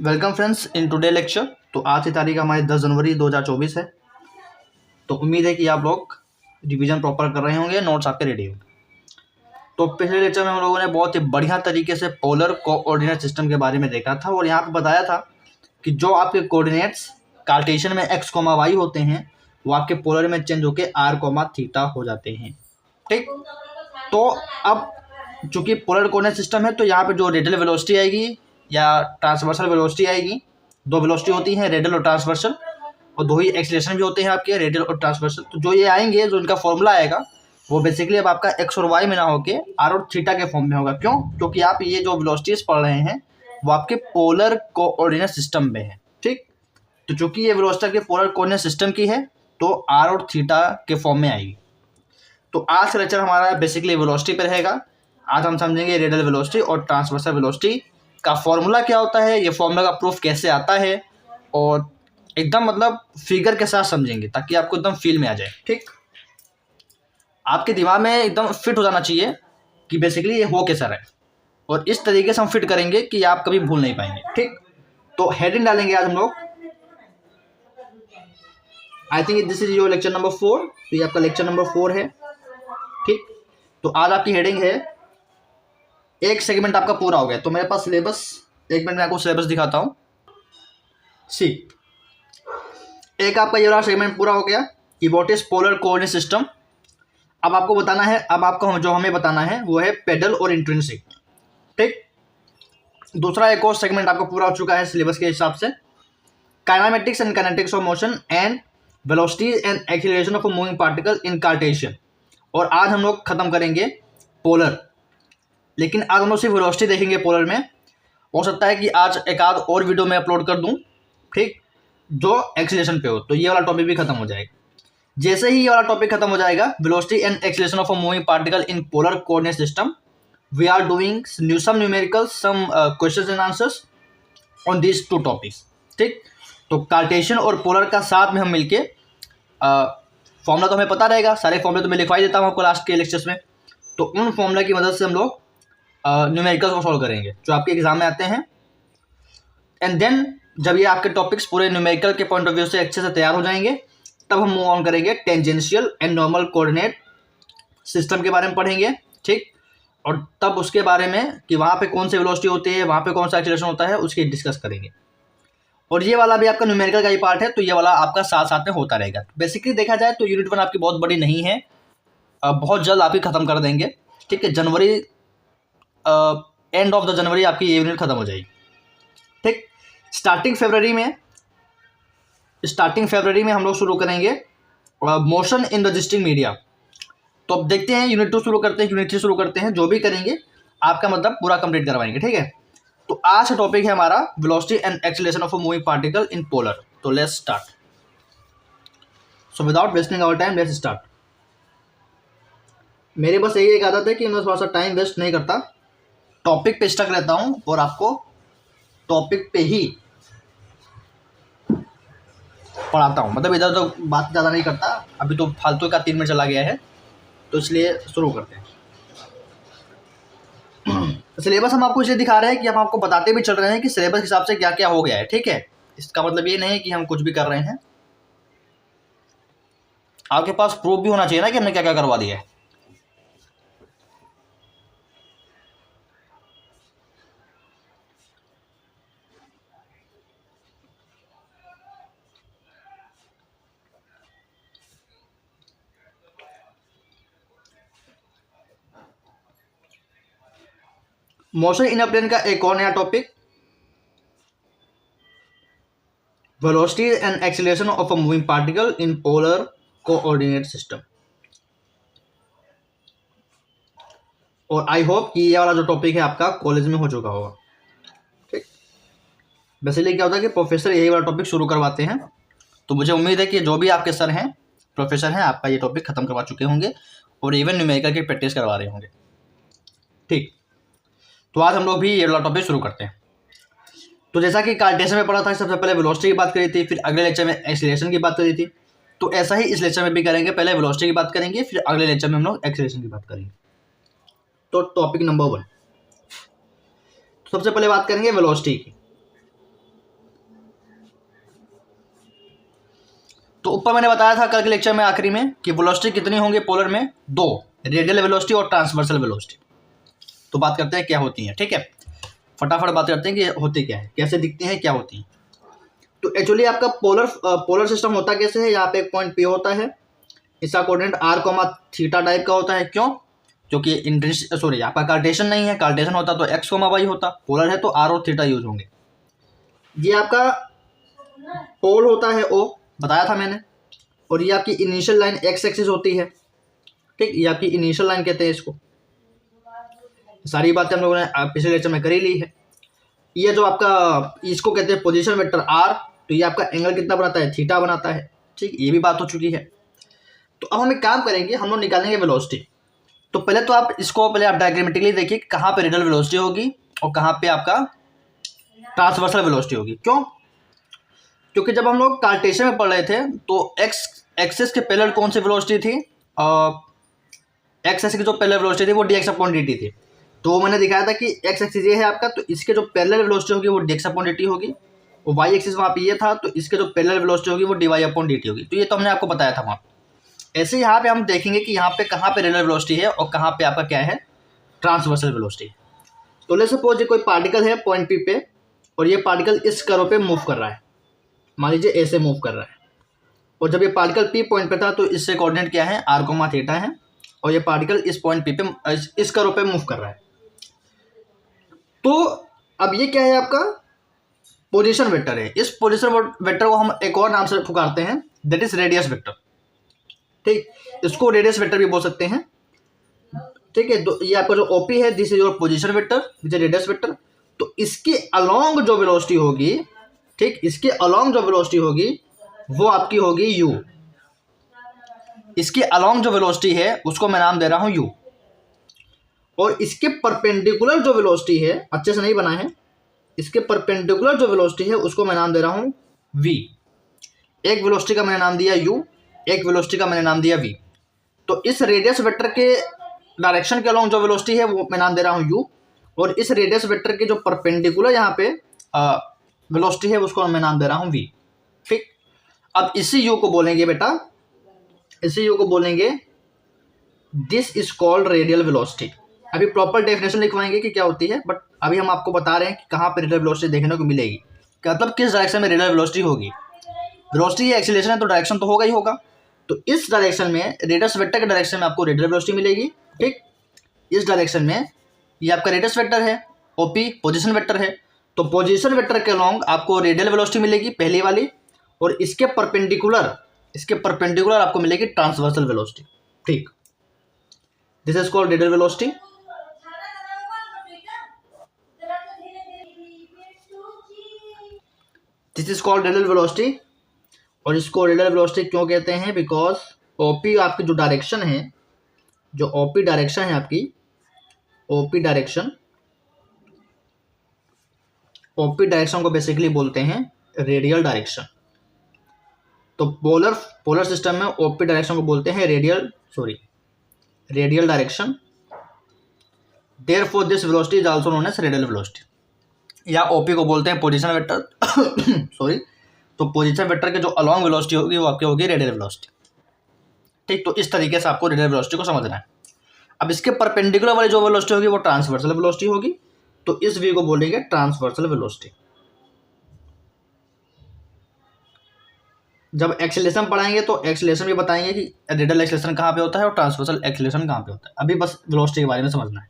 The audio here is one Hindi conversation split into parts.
Welcome friends in today lecture. तो आज की तारीख हमारी 10 जनवरी 2024 है। तो उम्मीद है कि आप लोग रिवीजन प्रॉपर कर रहे होंगे, नोट्स आपके रेडी होंगे। तो पिछले लेक्चर में हम लोगों ने बहुत ही बढ़िया तरीके से पोलर कोऑर्डिनेट सिस्टम के बारे में देखा था और यहाँ पे बताया था कि जो आपके कोऑर्डिनेट्स कार्टेशियन में x, y होते हैं वो आपके पोलर में चेंज होकर r, थीटा हो जाते हैं। ठीक, तो अब चूंकि पोलर कोऑर्डिनेट सिस्टम है तो यहाँ पे जो रेडियल वेलोसिटी आएगी या ट्रांसवर्सल वेलोसिटी आएगी, दो वेलोसिटी होती हैं रेडियल और ट्रांसवर्सल, और दो ही एक्सीलरेशन भी होते हैं आपके रेडियल और ट्रांसवर्सल। तो जो ये आएंगे, जो इनका फॉर्मूला आएगा वो बेसिकली अब आपका एक्स और वाई में ना होके आर और थीटा के फॉर्म में होगा। क्यों? क्योंकि आप ये जो वेलोसिटीज पढ़ रहे हैं वो आपके पोलर कोऑर्डिनेट सिस्टम में है। ठीक, तो चूंकि ये वेलोसिटी के पोलर कोऑर्डिनेट सिस्टम की है तो आर और थीटा के फॉर्म में आएगी। तो आज का लेक्चर हमारा बेसिकली वेलोसिटी पर रहेगा। आज हम समझेंगे रेडियल वेलोसिटी और ट्रांसवर्सल वेलोसिटी का फॉर्मूला क्या होता है, ये फॉर्मूला का प्रूफ कैसे आता है, और एकदम मतलब फिगर के साथ समझेंगे ताकि आपको एकदम फील में आ जाए। ठीक, आपके दिमाग में एकदम फिट हो जाना चाहिए कि बेसिकली ये हो कैसा रहा है, और इस तरीके से हम फिट करेंगे कि आप कभी भूल नहीं पाएंगे। ठीक, तो हेडिंग डालेंगे आज हम लोग। I think this is your lecture number 4। तो ये आपका लेक्चर नंबर 4 है। ठीक, तो आज आपकी हेडिंग है, एक सेगमेंट आपका पूरा हो गया। तो मेरे पास सिलेबस, एक मिनट में आपको सिलेबस दिखाता हूँ। सी, एक आपका ये वाला सेगमेंट पूरा हो गया कि what is polar coordinate system. अब आपको बताना है, अब आपको जो हमें बताना है वो है पेडल और इंट्रिंसिक। ठीक, दूसरा एक और सेगमेंट आपका पूरा हो चुका है सिलेबस के हिसाब से, kinematics and kinetics of motion and velocity and acceleration of a moving particle in Cartesian. और आज हम लोग खत्म करेंगे पोलर, लेकिन आज हम लोग सिर्फ वेलोसिटी देखेंगे पोलर में। हो सकता है कि आज एक आध और वीडियो में अपलोड कर दूं, ठीक, जो एक्सीलरेशन पे हो, तो ये वाला टॉपिक भी खत्म हो जाएगा। जैसे ही ये वाला टॉपिक खत्म हो जाएगा, velocity and acceleration of a moving particle in polar coordinate system, we are doing some numerical, some questions and answers on these two topics. ठीक, तो कार्टेशियन और पोलर का साथ में हम मिलके फॉर्मूला तो हमें पता रहेगा, सारे फॉर्मूले तो मैं लिखवा ही देता हूँ आपको लास्ट के लेक्चर्स में। तो उन फॉर्मूला की मदद से हम लोग न्यूमेरिकल्स को सॉल्व करेंगे जो आपके एग्जाम में आते हैं। एंड देन जब ये आपके टॉपिक्स पूरे न्यूमेरिकल के पॉइंट ऑफ व्यू से अच्छे से तैयार हो जाएंगे, तब हम मूव ऑन करेंगे tangential and normal coordinate system के बारे में पढ़ेंगे। ठीक, और तब उसके बारे में कि वहाँ पे कौन सी वेलोसिटी होती है, वहाँ पे कौन सा एक्सीलरेशन होता है, उसकी डिस्कस करेंगे। और ये वाला भी आपका न्यूमेरिकल का ही पार्ट है, तो ये वाला आपका साथ साथ में होता रहेगा। बेसिकली देखा जाए तो यूनिट 1 आपकी बहुत बड़ी नहीं है, बहुत जल्द आप ही खत्म कर देंगे। ठीक है, जनवरी एंड ऑफ द जनवरी आपकी ये यूनिट खत्म हो जाएगी। ठीक, स्टार्टिंग फरवरी में हम लोग शुरू करेंगे मोशन इन रजिस्टिंग मीडिया। तो अब देखते हैं यूनिट 2 शुरू करते हैं, यूनिट 3 शुरू करते हैं, जो भी करेंगे आपका मतलब पूरा कंप्लीट करवाएंगे। ठीक है, तो आज का टॉपिक है हमारा velocity and acceleration of a moving particle in polar. तो let's start. So without wasting our time let's start. मेरी बस यही एक आदत है कि मैं थोड़ा सा टाइम वेस्ट नहीं करता, टॉपिक पे स्टक रहता हूँ और आपको टॉपिक पे ही पढ़ाता हूँ। मतलब इधर तो बात ज़्यादा नहीं करता। अभी तो फालतू का 3 मिनट चला गया है, तो इसलिए शुरू करते हैं। सिलेबस हम आपको इसलिए दिखा रहे हैं कि हम आपको बताते भी चल रहे हैं कि सिलेबस के हिसाब से क्या क्या हो गया है। ठीक है, इसका मतलब ये नहीं है कि हम कुछ भी कर रहे हैं। आपके पास प्रूफ भी होना चाहिए ना कि हमने क्या क्या करवा दिया है। मोशन इन अ प्लेन का एक और नया topic, velocity and acceleration of a moving particle in polar coordinate system. और आई होप कि ये वाला जो टॉपिक है आपका कॉलेज में हो चुका होगा। ठीक, बेसिकली क्या होता है कि प्रोफेसर यही वाला टॉपिक शुरू करवाते हैं, तो मुझे उम्मीद है कि जो भी आपके सर हैं, प्रोफेसर हैं, आपका ये टॉपिक खत्म करवा चुके होंगे और इवन न्यूमेरिकल की प्रैक्टिस करवा रहे होंगे। ठीक, तो आज हम लोग भी ये वाला टॉपिक शुरू करते हैं। तो जैसा कि कार्टेशियन में पढ़ा था, सबसे पहले वेलोसिटी की बात करी थी, फिर अगले लेक्चर में एक्सीलरेशन की बात करी थी। तो ऐसा ही इस लेक्चर में भी करेंगे, पहले वेलोसिटी की बात करेंगे, फिर अगले लेक्चर में हम लोग एक्सीलरेशन की बात करेंगे। तो टॉपिक नंबर 1, सबसे पहले बात करेंगे वेलोसिटी की। तो ऊपर मैंने बताया था कल के लेक्चर में आखिरी में कि वेलोसिटी कितनी होंगी पोलर में, 2, रेडियल वेलोसिटी और ट्रांसवर्सल वेलोसिटी। तो बात करते हैं क्या होती है, ठीक है, फटाफट बात करते हैं कि होती क्या है, कैसे दिखती हैं, क्या होती हैं। तो एक्चुअली आपका पोलर सिस्टम होता कैसे है, यहाँ पे एक पॉइंट P होता है, इसका कोऑर्डिनेट r, टाइप का होता है। क्यों? क्योंकि आपका कार्टेशियन नहीं है, कार्टेशियन होता तो x, y होता, पोलर है तो r और थीटा यूज होंगे। ये आपका पोल होता है O, बताया था मैंने, और ये आपकी इनिशियल लाइन x एक्सिस होती है, ठीक, ये आपकी इनिशियल लाइन कहते हैं इसको। सारी बातें हम लोगों ने पिछले लेक्चर में करी ली है। ये जो आपका इसको कहते हैं पोजीशन वेक्टर r, तो ये आपका एंगल कितना बनाता है, थीटा बनाता है, ठीक, ये भी बात हो चुकी है। तो अब हम एक काम करेंगे, हम लोग निकालेंगे वेलोसिटी। तो पहले तो आप इसको आप डायग्रामेटिकली देखिए कहाँ पे रेडियल वेलोसिटी होगी और कहाँ पे आपका ट्रांसवर्सल वेलोसिटी होगी। क्यों? क्योंकि जब हम लोग कार्टेशियन में पढ़ रहे थे तो एक्स एक्सिस के पैरेलल कौन सी वेलोसिटी थी, एक्स एक्सिस की जो पैरेलल वेलोसिटी थी वो dx/dt थी। तो मैंने दिखाया था कि एक्स एक्सिस ये है आपका, तो इसके जो पैरेलल वेलोसिटी होगी वो dx/dt होगी, और वाई एक्सिस वहाँ पे ये था, तो इसके जो पैरेलल वेलोसिटी होगी वो dy/dt होगी। तो ये तो हमने आपको बताया था वहाँ। ऐसे यहाँ पे हम देखेंगे कि यहाँ पे कहाँ पे रेडियल वेलोसिटी है और कहाँ पे आपका क्या है, ट्रांसवर्सल वेलोसिटी। तो लेट्स सपोज ये कोई पार्टिकल है पॉइंट P पे, और ये पार्टिकल इस कर्व पे मूव कर रहा है, मान लीजिए ऐसे मूव कर रहा है, और जब ये पार्टिकल P पॉइंट पे था तो इससे कोऑर्डिनेट क्या है, r, थीटा है, और ये पार्टिकल इस पॉइंट P पे इस कर्व पे मूव कर रहा है। तो अब ये क्या है, आपका पोजीशन वेक्टर है। इस पोजीशन वेक्टर को हम एक और नाम से पुकारते हैं, दैट इज रेडियस वेक्टर, ठीक, इसको रेडियस वेक्टर भी बोल सकते हैं, ठीक है। ये आपका जो ओपी है, this is your position vector, this is radius vector. तो इसके अलोंग जो वेलोसिटी होगी, ठीक, इसके अलोंग जो वेलोसिटी होगी वो आपकी होगी u। इसके अलोंग जो वेलोसिटी है उसको मैं नाम दे रहा हूं u, और इसके परपेंडिकुलर जो वेलोसिटी है, अच्छे से नहीं बना है, इसके परपेंडिकुलर जो वेलोसिटी है उसको मैं नाम दे रहा हूं v। एक वेलोसिटी का मैंने नाम दिया u, एक वेलोसिटी का मैंने नाम दिया v। तो इस रेडियस वेक्टर के डायरेक्शन के अलोंग जो वेलोसिटी है वो मैं नाम दे रहा हूँ u, और इस रेडियस वेक्टर के जो परपेंडिकुलर यहाँ पे वेलोसिटी है उसको मैं नाम दे रहा हूँ v, ठीक। अब इसी u को बोलेंगे बेटा, इसी u को बोलेंगे this is called radial velocity. अभी प्रॉपर डेफिनेशन लिखवाएंगे कि क्या होती है, बट अभी हम आपको बता रहे हैं कि कहाँ पे रेडियल वेलोसिटी देखने को मिलेगी, मतलब किस डायरेक्शन में रेडियल वेलोसिटी होगी। वेलोसिटी या एक्सीलरेशन है तो डायरेक्शन तो होगा ही होगा, तो इस डायरेक्शन में रेडियस वेक्टर के डायरेक्शन में आपको रेडियल वेलोसिटी मिलेगी, ठीक। इस डायरेक्शन में ये आपका रेडियस वेक्टर है, ओपी पोजीशन वेक्टर है, तो पोजीशन वेक्टर के अलोंग आपको रेडियल वेलोसिटी मिलेगी पहली वाली, और इसके परपेंडिकुलर आपको मिलेगी ट्रांसवर्सल वेलोसिटी, ठीक। This is called radial velocity. This is called radial velocity. और इसको रेडियल वेलोसिटी क्यों कहते हैं, बिकॉज ओपी आपकी जो डायरेक्शन है, जो ओपी डायरेक्शन है आपकी, ओपी डायरेक्शन को बेसिकली बोलते हैं रेडियल डायरेक्शन। तो पोलर सिस्टम में ओपी डायरेक्शन को बोलते हैं radial direction. Therefore this velocity is also known as radial velocity, या ओपी को बोलते हैं पोजीशन वेक्टर तो पोजीशन वेक्टर के जो अलोंग वेलोसिटी होगी वो आपकी होगी रेडियल वेलोसिटी, ठीक। तो इस तरीके से आपको रेडियल वेलोसिटी को समझना है। अब इसके परपेंडिकुलर वाली जो वेलोसिटी होगी वो ट्रांसवर्सल वेलोसिटी होगी, तो इस वी को बोलेंगे ट्रांसवर्सल वेलोसिटी। जब एक्सेलरेशन पढ़ाएंगे तो एक्सेलरेशन भी बताएंगे कि रेडियल एक्सेलरेशन कहाँ पे होता है और ट्रांसवर्सल एक्सेलरेशन कहाँ पे होता है। अभी बस वेलोसिटी के बारे में समझना है,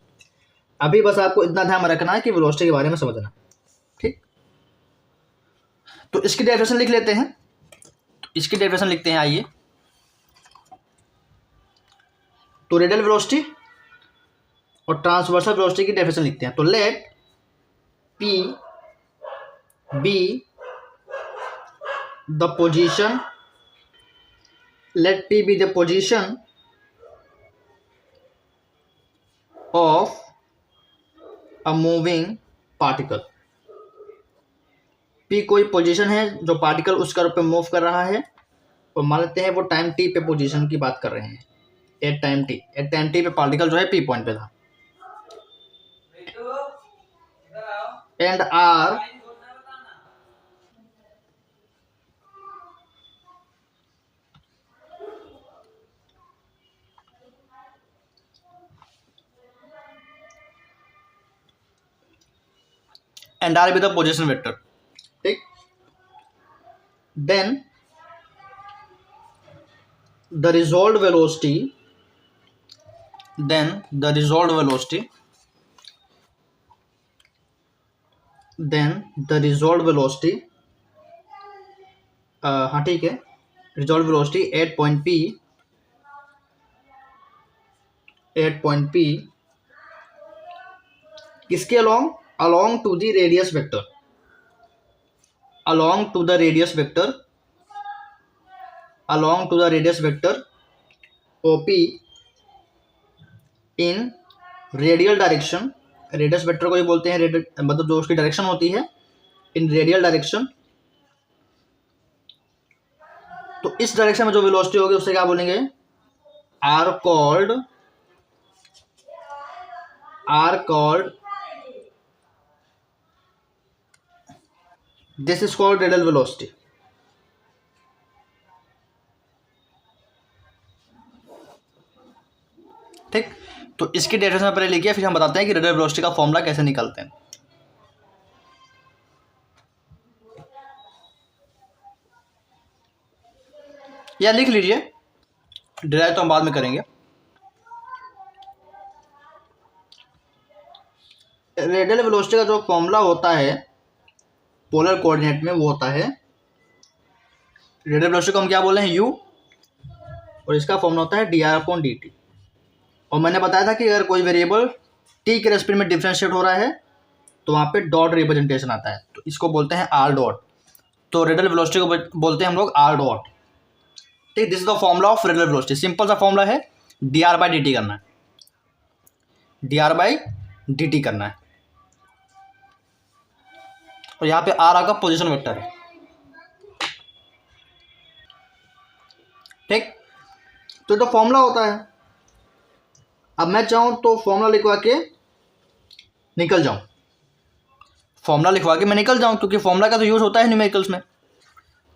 अभी बस आपको इतना ध्यान रखना है कि वेलोसिटी के बारे में समझना, ठीक। तो इसकी डेफिनेशन लिख लेते हैं, तो इसकी डेफिनेशन लिखते हैं, आइए। तो रेडियल वेलोसिटी और ट्रांसवर्सल वेलोसिटी की डेफिनेशन लिखते हैं। तो let P be the position, let P be the position of a moving particle। P कोई पोजीशन है जो पार्टिकल उस कर्व पे मूव कर रहा है, और मान लेते हैं वो टाइम t पे पोजीशन की बात कर रहे हैं, एट टाइम t पे पार्टिकल जो है P पॉइंट पे था, and R, and r be the position vector. ठीक, then the resolved velocity, हाँ ठीक है, resolved velocity at point P किसके along to the radius vector, along to the radius vector OP in radial direction. Radius vector को ही बोलते हैं, मतलब जो उसकी डायरेक्शन होती है इन रेडियल डायरेक्शन. तो इस डायरेक्शन में जो वेलोसिटी होगी उससे क्या बोलेंगे, are called this is called radial velocity. ठीक, तो इसकी डेफिनेशन में पहले लिखिए, फिर हम बताते हैं कि रेडियल वेलोसिटी का फॉर्मूला कैसे निकालते हैं. या लिख लीजिए, डिराइव तो हम बाद में करेंगे. रेडियल वेलोसिटी का जो फॉर्मूला होता है पोलर कोऑर्डिनेट में वो होता है, रेडियल वेलोसिटी को हम क्या बोले हैं, u, और इसका फॉर्मूला होता है dr/dt. और मैंने बताया था कि अगर कोई वेरिएबल t के रेस्पेक्ट में डिफरेंशिएट हो रहा है तो वहाँ पे डॉट रिप्रेजेंटेशन आता है, तो इसको बोलते हैं r डॉट. तो रेडियल वेलोसिटी को बोलते हैं हम लोग r डॉट. ठीक, this is the formula of radial velocity. Simple सा फॉर्मूला है, dr/dt करना है, dr/dt करना है. और यहाँ पे r आपका पोजीशन वेक्टर है. ठीक, तो जो फॉर्मूला होता है, अब मैं चाहूँ तो फॉर्मूला लिखवा के निकल जाऊँ, क्योंकि फॉर्मूला का तो यूज़ होता है न्यूमेरिकल्स में.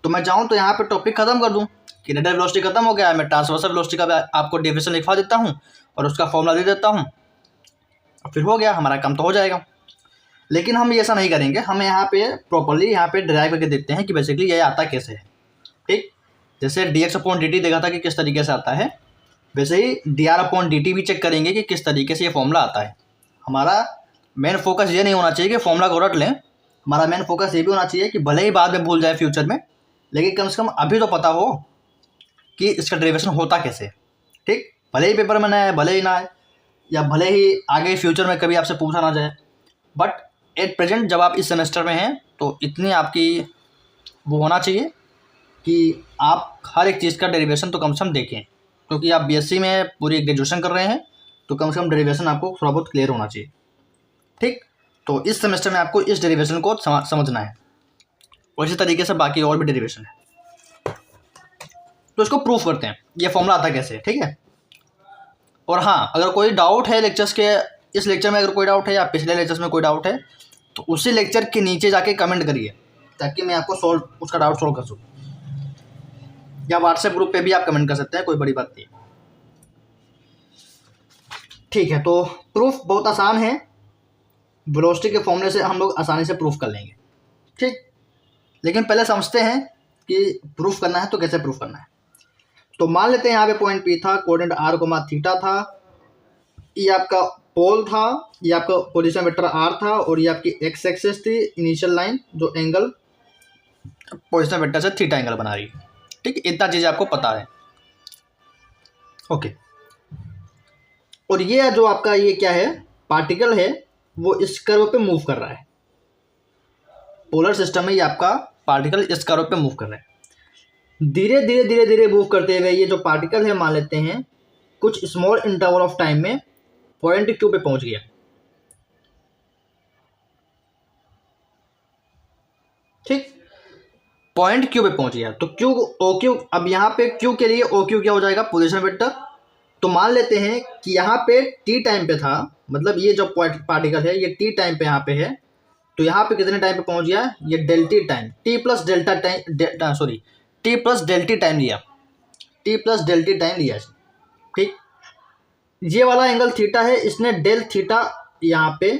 तो मैं चाहूँ तो यहाँ पे टॉपिक खत्म कर दूँ कि रेडियल वेलोसिटी खत्म हो गया, मैं ट्रांसवर्सल वेलोसिटी का आपको डेफिनेशन लिखवा देता हूँ और उसका फॉर्मूला दे देता हूँ, फिर हो गया, हमारा काम तो हो जाएगा. लेकिन हम ऐसा नहीं करेंगे, हम यहाँ पे प्रॉपरली यहाँ पे ड्राइव करके देखते हैं कि बेसिकली ये आता कैसे है. ठीक, जैसे dx/dt देखा था कि किस तरीके से आता है, वैसे ही dr/dt भी चेक करेंगे कि किस तरीके से ये फॉर्मूला आता है. हमारा मेन फोकस ये नहीं होना चाहिए कि फॉर्मूला को रट लें, हमारा मेन फोकस ये भी होना चाहिए कि भले ही बाद में भूल जाए फ्यूचर में, लेकिन कम से कम अभी तो पता हो कि इसका डेरिवेशन होता कैसे. ठीक, भले ही पेपर में ना आए, भले ही ना आए, या भले ही आगे फ्यूचर में कभी आपसे पूछा ना जाए, बट एट प्रेजेंट जब आप इस सेमेस्टर में हैं तो इतनी आपकी वो होना चाहिए कि आप हर एक चीज़ का डेरिवेशन तो कम से कम देखें, क्योंकि आप बीएससी में पूरी ग्रेजुएशन कर रहे हैं, तो कम से कम डेरिवेशन आपको थोड़ा बहुत क्लियर होना चाहिए. ठीक, तो इस सेमेस्टर में आपको इस डेरिवेशन को समझना है, और इसी तरीके से बाकी और भी डेरिवेशन है. तो इसको प्रूफ करते हैं, ये फॉर्मूला आता कैसे. ठीक है, और हाँ, अगर कोई डाउट है लेक्चर्स के, इस लेक्चर में अगर कोई डाउट है या पिछले लेक्चर्स में कोई डाउट है, तो उसी लेक्चर के नीचे जाके कमेंट करिए, ताकि मैं आपको उसका डाउट सॉल्व कर सकूँ. या व्हाट्सएप ग्रुप पे भी आप कमेंट कर सकते हैं, कोई बड़ी बात नहीं. ठीक है, तो प्रूफ बहुत आसान है, वेलोसिटी के फॉर्मूले से हम लोग आसानी से प्रूफ कर लेंगे. ठीक, लेकिन पहले समझते हैं कि प्रूफ करना है तो कैसे प्रूफ करना है. तो मान लेते हैं यहाँ पे पॉइंट P था, कोऑर्डिनेट r, थीटा था, ये आपका पोल था, ये आपका पोजीशन वेक्टर r था, और ये आपकी x एक्सिस थी, इनिशियल लाइन जो एंगल पोजीशन वेक्टर से थीटा एंगल बना रही है. ठीक, इतना चीज़ आपको पता है. ओके, और ये जो आपका ये क्या है, पार्टिकल है, वो इस कर्व पे मूव कर रहा है. पोलर सिस्टम में ये आपका पार्टिकल इस कर्व पे मूव कर रहा है. धीरे धीरे धीरे धीरे मूव करते हुए ये जो पार्टिकल है, मान लेते हैं कुछ स्मॉल इंटरवल ऑफ टाइम में पॉइंट Q पे पहुंच गया. ठीक, पॉइंट Q पे पहुंच गया, तो Q OQ, अब यहाँ पे Q के लिए OQ क्या हो जाएगा, पोजीशन वेक्टर. तो मान लेते हैं कि यहाँ पे T टाइम पे था, मतलब ये जो पार्टिकल है ये T टाइम पे यहाँ पे है, तो यहाँ पे कितने टाइम पे पहुंच गया, ये डेल्टी टाइम, T प्लस डेल्टी टाइम लिया. ठीक, ये वाला एंगल थीटा है, इसने डेल थीटा यहाँ पे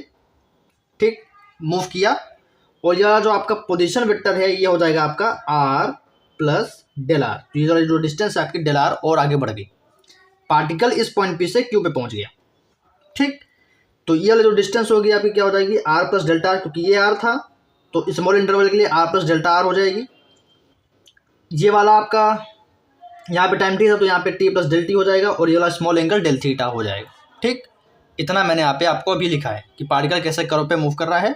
ठीक मूव किया, और यह जो आपका पोजीशन वेक्टर है ये हो जाएगा आपका r प्लस डेल आर। तो ये जो डिस्टेंस है आपकी डेल आर और आगे बढ़ गई, पार्टिकल इस पॉइंट पी से क्यू पे पहुंच गया। ठीक, तो ये वाला जो डिस्टेंस होगी आपकी क्या हो जाएगी r प्लस डेल्टा आर, क्योंकि ये r था तो स्मॉल इंटरवल के लिए r प्लस डेल्टा आर हो जाएगी। ये वाला आपका यहाँ पे टाइम टी था तो यहाँ पे t प्लस डेल टी हो जाएगा, और ये वाला स्मॉल एंगल डेल थीटा हो जाएगा। ठीक, इतना मैंने यहाँ पे आपको अभी लिखा है कि पार्टिकल कैसे कर्व पे मूव कर रहा है,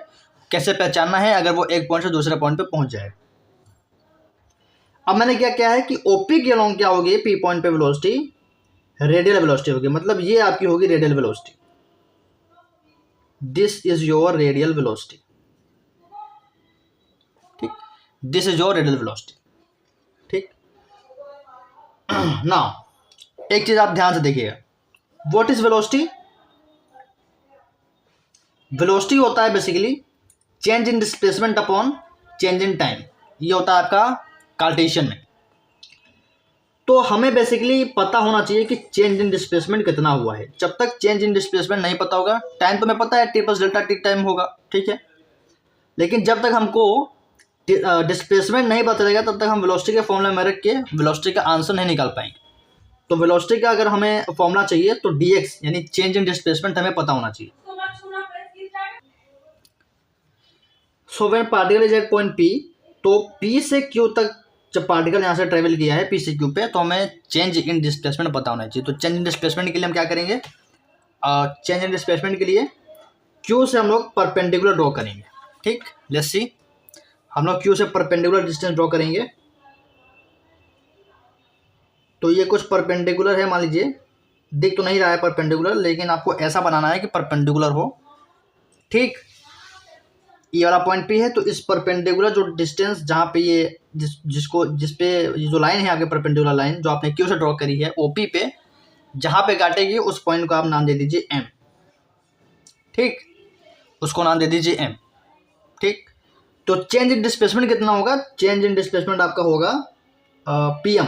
कैसे पहचानना है अगर वो एक पॉइंट से दूसरे पॉइंट पे पहुंच जाए। अब मैंने क्या किया है कि ओपी के अलोंग क्या होगी पी पॉइंट पे वेलोसिटी रेडियल वेलोसिटी होगी, मतलब ये आपकी होगी radial velocity. This is your radial velocity. ठीक, this is your radial velocity. ठीक, नाउ एक चीज आप ध्यान से देखिएगा, व्हाट इज वेलोसिटी? वेलोसिटी होता है basically change in displacement upon change in time. ये होता है आपका कार्टेशियन में। तो हमें बेसिकली पता होना चाहिए कि चेंज इन डिस्प्लेसमेंट कितना हुआ है। जब तक चेंज इन डिस्प्लेसमेंट नहीं पता होगा, टाइम तो हमें पता है T plus delta T time होगा, ठीक है, लेकिन जब तक हमको डिस्प्लेसमेंट नहीं पता चलेगा तब तक हम वेलोसिटी के फॉर्मूला में रख के वेलोसिटी का आंसर नहीं निकाल पाएंगे। तो वेलोसिटी का अगर हमें फॉर्मूला चाहिए तो dx यानी चेंज इन डिस्प्लेसमेंट हमें पता होना चाहिए। So when particle is at point P, तो P से Q तक जब पार्टिकल यहाँ से ट्रेवल किया है P से Q पे, तो हमें चेंज इन डिस्प्लेसमेंट पता होना चाहिए। तो चेंज इन डिस्प्लेसमेंट के लिए हम क्या करेंगे, चेंज इन डिस्प्लेसमेंट के लिए Q से हम लोग परपेंडिकुलर ड्रॉ करेंगे। ठीक, लेट्स सी, हम लोग Q से परपेंडिकुलर डिस्टेंस ड्रॉ करेंगे। तो ये कुछ परपेंडिकुलर है, मान लीजिए दिख तो नहीं रहा है परपेंडिकुलर, लेकिन आपको ऐसा बनाना है कि परपेंडिकुलर हो। ठीक, ये वाला पॉइंट P है, तो इस परपेंडिकुलर जो डिस्टेंस जहाँ पे ये जिस पे ये जो लाइन है आगे परपेंडिकुलर लाइन जो आपने Q से ड्रॉ करी है OP पे, जहाँ पे काटेगी उस पॉइंट को आप नाम दे दीजिए M। ठीक, उसको नाम दे दीजिए M। ठीक, तो चेंज इन डिस्प्लेसमेंट कितना होगा, चेंज इन डिस्प्लेसमेंट आपका होगा PM।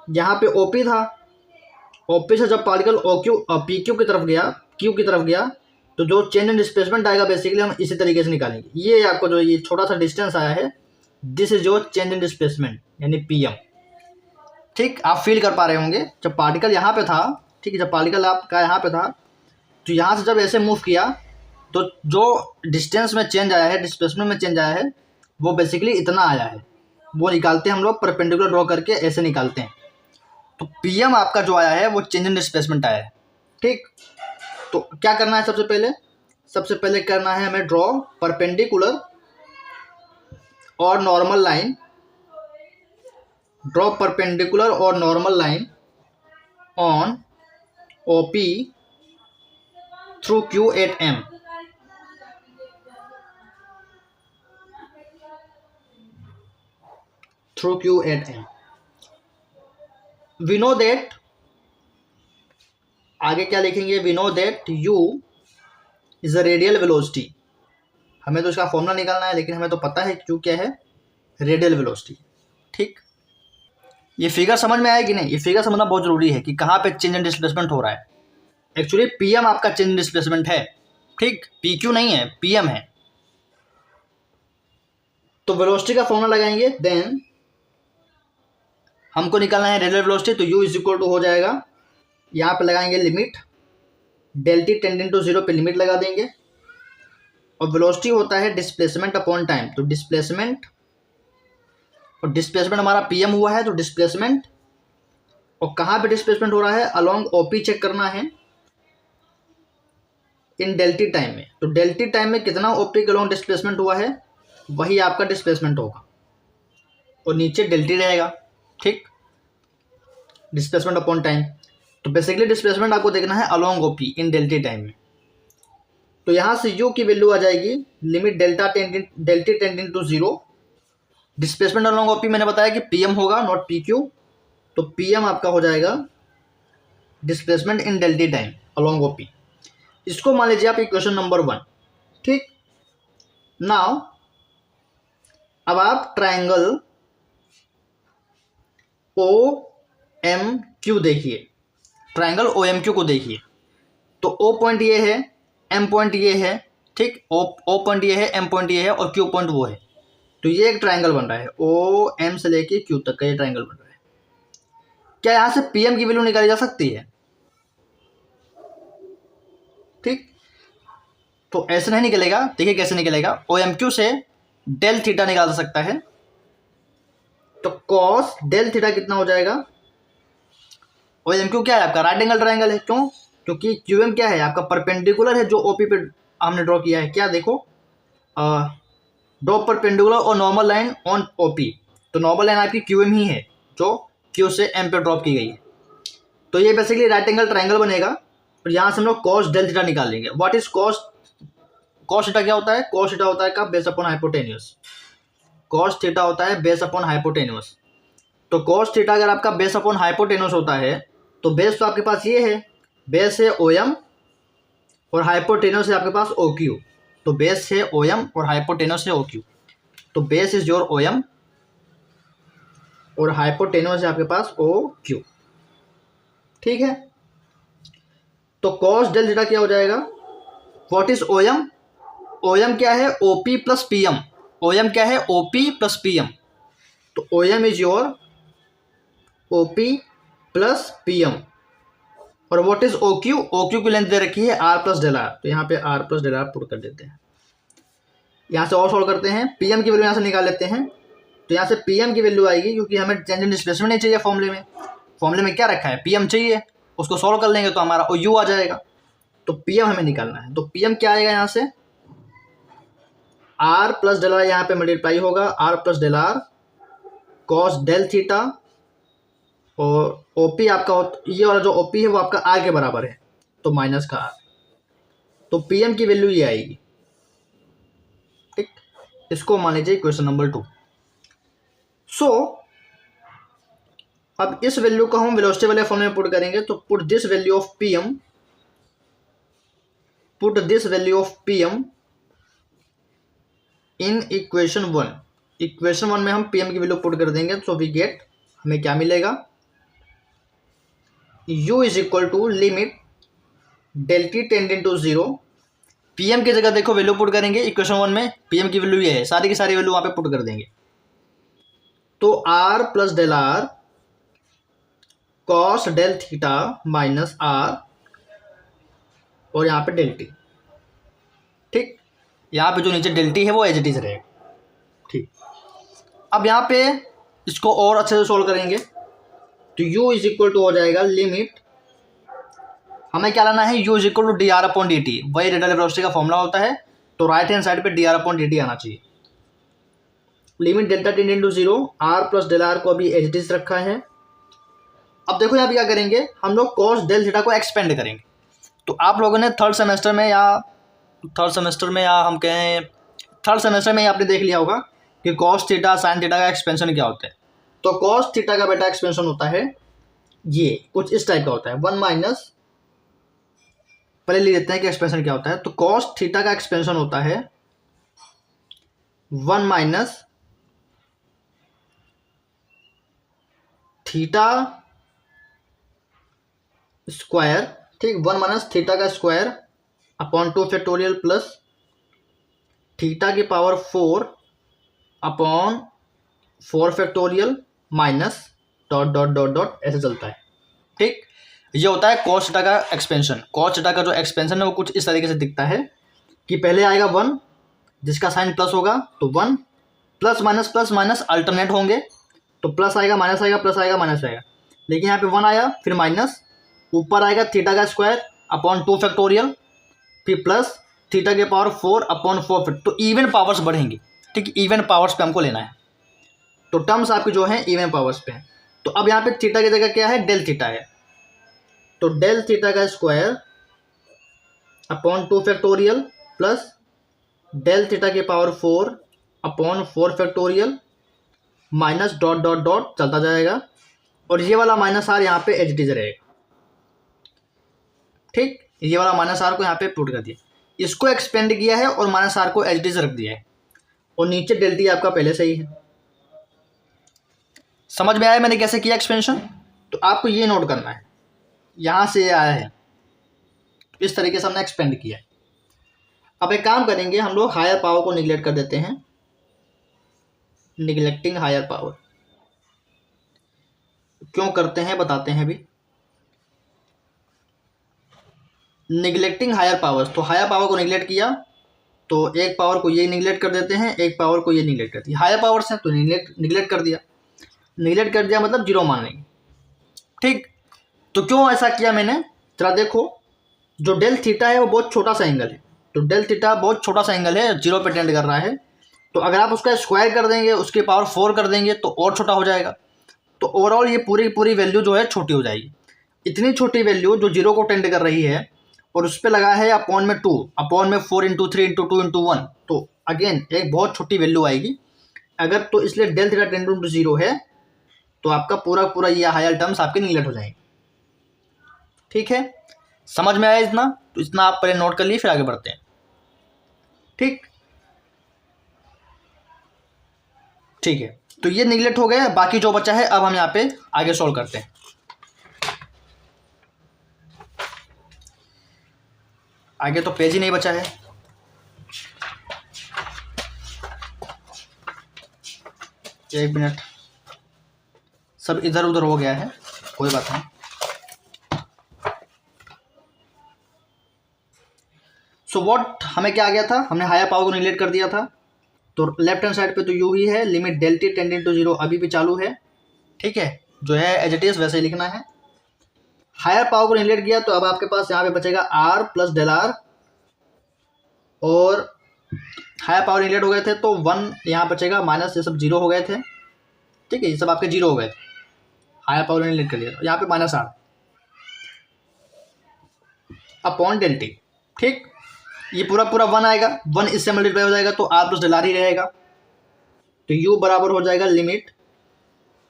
यहाँ पे OP था, OP से जब पार्टिकल PQ की तरफ गया, Q की तरफ गया, तो जो चेंज इन डिस्प्लेसमेंट आएगा बेसिकली हम इसी तरीके से निकालेंगे। ये आपको जो ये छोटा सा डिस्टेंस आया है, दिस इज जो चेंज इन डिस्प्लेसमेंट यानी PM। ठीक, आप फील कर पा रहे होंगे जब पार्टिकल यहाँ पे था, ठीक है, जब पार्टिकल आपका यहाँ पे था तो यहाँ से जब ऐसे मूव किया तो जो डिस्टेंस में चेंज आया है, डिस्प्लेसमेंट में चेंज आया है, वो बेसिकली इतना आया है। वो निकालते हैं हम लोग परपेंडिकुलर ड्रॉ करके, ऐसे निकालते हैं। तो PM आपका जो आया है वो चेंज इन डिस्प्लेसमेंट आया है। ठीक, तो क्या करना है, सबसे पहले करना है हमें ड्रॉ परपेंडिकुलर और नॉर्मल लाइन, ड्रॉ परपेंडिकुलर और normal line on OP through Q at M। Through Q at M। We know that, आगे क्या लिखेंगे, we know that U is a radial velocity. हमें तो इसका फॉर्मूला निकालना है, लेकिन हमें तो पता है Q क्या है, रेडियल वेलोसिटी। ठीक, ये फिगर समझ में आया कि नहीं, ये फिगर समझना बहुत जरूरी है कि कहाँ पे चेंज इन डिस्प्लेसमेंट हो रहा है। एक्चुअली PM आपका चेंज इन डिस्प्लेसमेंट है। ठीक, PQ नहीं है, PM है। तो वेलोसिटी का फॉर्मूला लगाएंगे, देन हमको निकालना है रेडियल वेलोसिटी। तो U इज इक्वल टू हो जाएगा, यहाँ पे लगाएंगे limit del T tending to 0 पे लिमिट लगा देंगे, और वेलोसिटी होता है डिस्प्लेसमेंट अपॉन टाइम। तो डिस्प्लेसमेंट, और डिस्प्लेसमेंट हमारा PM हुआ है, तो डिस्प्लेसमेंट, और कहाँ पे डिस्प्लेसमेंट हो रहा है, अलोंग OP चेक करना है इन डेल्टी टाइम में। तो डेल्टी टाइम में कितना OP के अलोंग डिस्प्लेसमेंट हुआ है, वही आपका डिस्प्लेसमेंट होगा, और नीचे डेल्टी रहेगा। ठीक, डिस्प्लेसमेंट अपॉन टाइम। तो बेसिकली डिस्प्लेसमेंट आपको देखना है along OP in delta t time में। तो यहाँ से U की वैल्यू आ जाएगी limit delta t tending to 0। Displacement along OP मैंने बताया कि PM होगा, नॉट PQ। तो PM आपका हो जाएगा displacement in delta t time along OP। इसको मान लीजिए आप इक्वेशन नंबर 1। ठीक, नाउ अब आप ट्रायंगल OMQ देखिए, ट्रायंगल OMQ को देखिए। तो O पॉइंट ये है, M पॉइंट ये है, ठीक, ओ पॉइंट ये है, एम पॉइंट ये है और क्यू पॉइंट वो है। तो ये एक ट्रायंगल बन रहा है, ओ एम से लेके क्यू तक का ये ट्रायंगल बन रहा है। क्या यहाँ से पी एम की वैल्यू निकाली जा सकती है? ठीक, तो ऐसे नहीं निकलेगा। देखिए कैसे निकलेगा, ओ एम क्यू से डेल थीटा निकाल सकता है। तो कॉस डेल थीटा कितना हो जाएगा? ओ एम क्यू क्या है आपका? राइट एंगल ट्रायंगल है। क्यों? क्योंकि क्यू एम क्या है आपका? परपेंडिकुलर है जो ओपी पे हमने ड्रॉ किया है। क्या देखो, ड्रॉ परपेंडिकुलर और नॉर्मल लाइन ऑन ओपी। तो नॉर्मल लाइन आपकी क्यू एम ही है जो क्यू से एम पे ड्रॉप की गई है। तो ये बेसिकली राइट एंगल ट्रायंगल बनेगा और यहाँ से हम लोग कॉस डेल थीटा निकाल लेंगे। What is cos? Cos theta क्या होता है? कॉस थीटा होता है का base upon hypotenuse. Cos theta होता है बेस अपॉन हाइपोटेन्यूस। तो कॉस थीटा अगर आपका बेस अपॉन हाइपोटेन्यूस होता है तो बेस तो आपके पास ये है, बेस है ओ एम और हाइपोटेन्यूस है आपके पास ओ क्यू। तो बेस है ओ एम और हाइपोटेन्यूस है ओ क्यू। तो base is your O M और हाइपोटेन्यूस है आपके पास ओ क्यू। ठीक है, तो कॉस डेल थीटा क्या हो जाएगा? What is O M? O M क्या है? OP plus P M. O M क्या है? OP plus P M. तो O M is your OP plus P M. और what is O Q? O Q की लेंथ दे रखी है आर प्लस डेल आर। तो यहाँ पे R plus del R put कर देते हैं। यहाँ से और सॉल्व करते हैं, पी एम की वैल्यू यहाँ से निकाल लेते हैं। तो यहाँ से पी एम की वैल्यू आएगी, क्योंकि हमें चेंज इन डिस्प्लेसमेंट नहीं चाहिए फॉर्मूले में। फॉर्मूले में क्या रखा है? पी एम चाहिए। उसको सॉल्व कर लेंगे तो हमारा ओ यू आ जाएगा। तो पी एम हमें निकालना है। तो पी एम क्या आएगा? यहाँ से आर प्लस डेल आर यहाँ पे मल्टीप्लाई होगा, r plus del r cos del theta. और ओपी आपका ये वाला जो ओपी है वो आपका आर के बराबर है, तो माइनस का आर। तो पीएम की वैल्यू ये आएगी। ठीक, इसको मान लीजिए क्वेश्चन नंबर 2। सो अब इस वैल्यू को हम वेलोसिटी वाले फॉर्म में पुट करेंगे। तो put this value of PM, put this value of PM in equation 1। Equation 1 में हम पीएम की वैल्यू पुट कर देंगे। सो वी गेट, हमें क्या मिलेगा? u is equal to limit del T tending to 0। PM की जगह देखो वैल्यू पुट करेंगे इक्वेशन 1 में, पीएम की वैल्यू ये है, सारी की सारी वैल्यू वहां पे पुट कर देंगे। तो are plus del r cos del theta minus r और यहाँ पे डेल टी। ठीक, यहाँ पे जो नीचे डेल टी है वो एज इट इज रहेगा। ठीक, अब यहाँ पे इसको और अच्छे से सोल्व करेंगे। तो u इज इक्वल टू हो जाएगा लिमिट, हमें क्या लाना है? u is equal to d r upon d t. वही रेडियल वेलोसिटी का फॉर्मूला होता है। तो राइट हैंड साइड पे d r upon d t आना चाहिए। Limit delta tending to 0, r plus del r को अभी एज इट इज रखा है। अब देखो यहाँ पे क्या करेंगे, हम लोग कॉस डेल थीटा को एक्सपेंड करेंगे। तो आप लोगों ने थर्ड सेमेस्टर में या हम कहें थर्ड सेमेस्टर में आपने देख लिया होगा कि कॉस थीटा साइन थीटा का एक्सपेंशन क्या होता है। तो कॉस थीटा का बेटा एक्सपेंशन होता है ये कुछ इस टाइप का होता है, 1 माइनस, पहले ले लेते हैं कि एक्सपेंशन क्या होता है। तो कॉस थीटा का एक्सपेंशन होता है 1 माइनस थीटा स्क्वायर। ठीक, 1 माइनस थीटा का square upon 2 factorial plus theta की power 4 upon 4 factorial minus dot dot dot dot ऐसे चलता है। ठीक, ये होता है कॉस थीटा का एक्सपेंशन। कॉस थीटा का जो एक्सपेंशन है वो कुछ इस तरीके से दिखता है कि पहले आएगा 1 जिसका साइन प्लस होगा, तो 1 प्लस माइनस अल्टरनेट होंगे। तो प्लस आएगा, माइनस आएगा, प्लस आएगा, माइनस आएगा। लेकिन यहाँ पे 1 आया, फिर माइनस, ऊपर आएगा थीटा का स्क्वायर अपॉन 2 फैक्टोरियल, फिर प्लस थीटा के पावर 4 अपॉन 4। तो इवन पावर्स बढ़ेंगी। ठीक, इवन पावर्स पे हमको लेना है। तो टर्म्स आपके जो है इवन पावर्स पे हैं। तो अब यहाँ पे थीटा की जगह क्या है? डेल थीटा है। तो डेल थीटा का square upon 2 factorial plus del theta की power 4 upon 4 factorial minus dot dot dot चलता जाएगा। और ये वाला माइनस आर यहाँ पे एच डी रहेगा। ठीक, ये वाला माइनस आर को यहाँ पे पुट कर दिया, इसको एक्सपेंड किया है और माइनस आर को एच डी रख दिया है। और नीचे डेल टी आपका पहले से ही है। समझ में आया मैंने कैसे किया एक्सपेंशन? तो आपको ये नोट करना है, यहाँ से आया है, इस तरीके से हमने एक्सपेंड किया है। अब एक काम करेंगे, हम लोग हायर पावर को निगलेक्ट कर देते हैं, निगलेक्टिंग हायर पावर। क्यों करते हैं बताते हैं अभी। निगलेक्टिंग हायर पावर्स, तो हायर पावर को निगलेक्ट किया तो एक पावर को ये निगलेक्ट कर देते हैं, एक पावर को ये निगलेक्ट कर दिया। हायर पावर्स है तो निगलेक्ट कर दिया, निगलेक्ट कर दिया मतलब जीरो मान लेंगे। ठीक, तो क्यों ऐसा किया मैंने, जरा देखो। जो डेल थीटा है वो बहुत छोटा सा एंगल है, तो डेल थीटा बहुत छोटा सा एंगल है, जीरो पे टेंड कर रहा है। तो अगर आप उसका स्क्वायर कर देंगे, उसकी पावर 4 कर देंगे तो और छोटा हो जाएगा। तो ओवरऑल ये पूरी वैल्यू जो है छोटी हो जाएगी। इतनी छोटी वैल्यू जो जीरो को टेंड कर रही है और उस पर लगा है अपॉन में 2, अपॉन में 4 इंटू 3 इंटू 2 इंटू 1, तो अगेन एक बहुत छोटी वैल्यू आएगी अगर। तो इसलिए डेल थीटा टेंड टू 0 है तो आपका पूरा ये हायर टर्म्स आपके निगलेक्ट हो जाएंगे। ठीक है, समझ में आया इतना? तो इतना आप पहले नोट कर लिए, फिर आगे बढ़ते हैं। ठीक है, तो ये निगलेक्ट हो गया। बाकी जो बचा है अब हम यहाँ पे आगे सॉल्व करते हैं। आगे तो पेज ही नहीं बचा है। एक मिनट, सब इधर उधर हो गया है, कोई बात नहीं। सो व्हाट हमें क्या आ गया था, हमने हायर पावर को निगलेक्ट कर दिया था। तो लेफ्ट हैंड साइड पे तो यू ही है, limit del T tending to 0 अभी भी चालू है। ठीक है, जो है एज इट इज वैसे ही लिखना है। हायर पावर को निगलेक्ट किया तो अब आपके पास यहाँ पे बचेगा आर प्लस डेल आर, और हायर पावर निगलेक्ट हो गए थे तो 1 यहाँ बचेगा, माइनस ये सब 0 हो गए थे। ठीक है, ये सब आपके 0 हो गए थे, हायर पावर निगलेक्ट कर लिया। यहाँ पे minus r upon del T. ठीक, ये पूरा 1 आएगा, 1 इससे मल्टीप्लाई हो जाएगा तो आर प्लस डेल आर ही रहेगा। तो यू बराबर हो जाएगा limit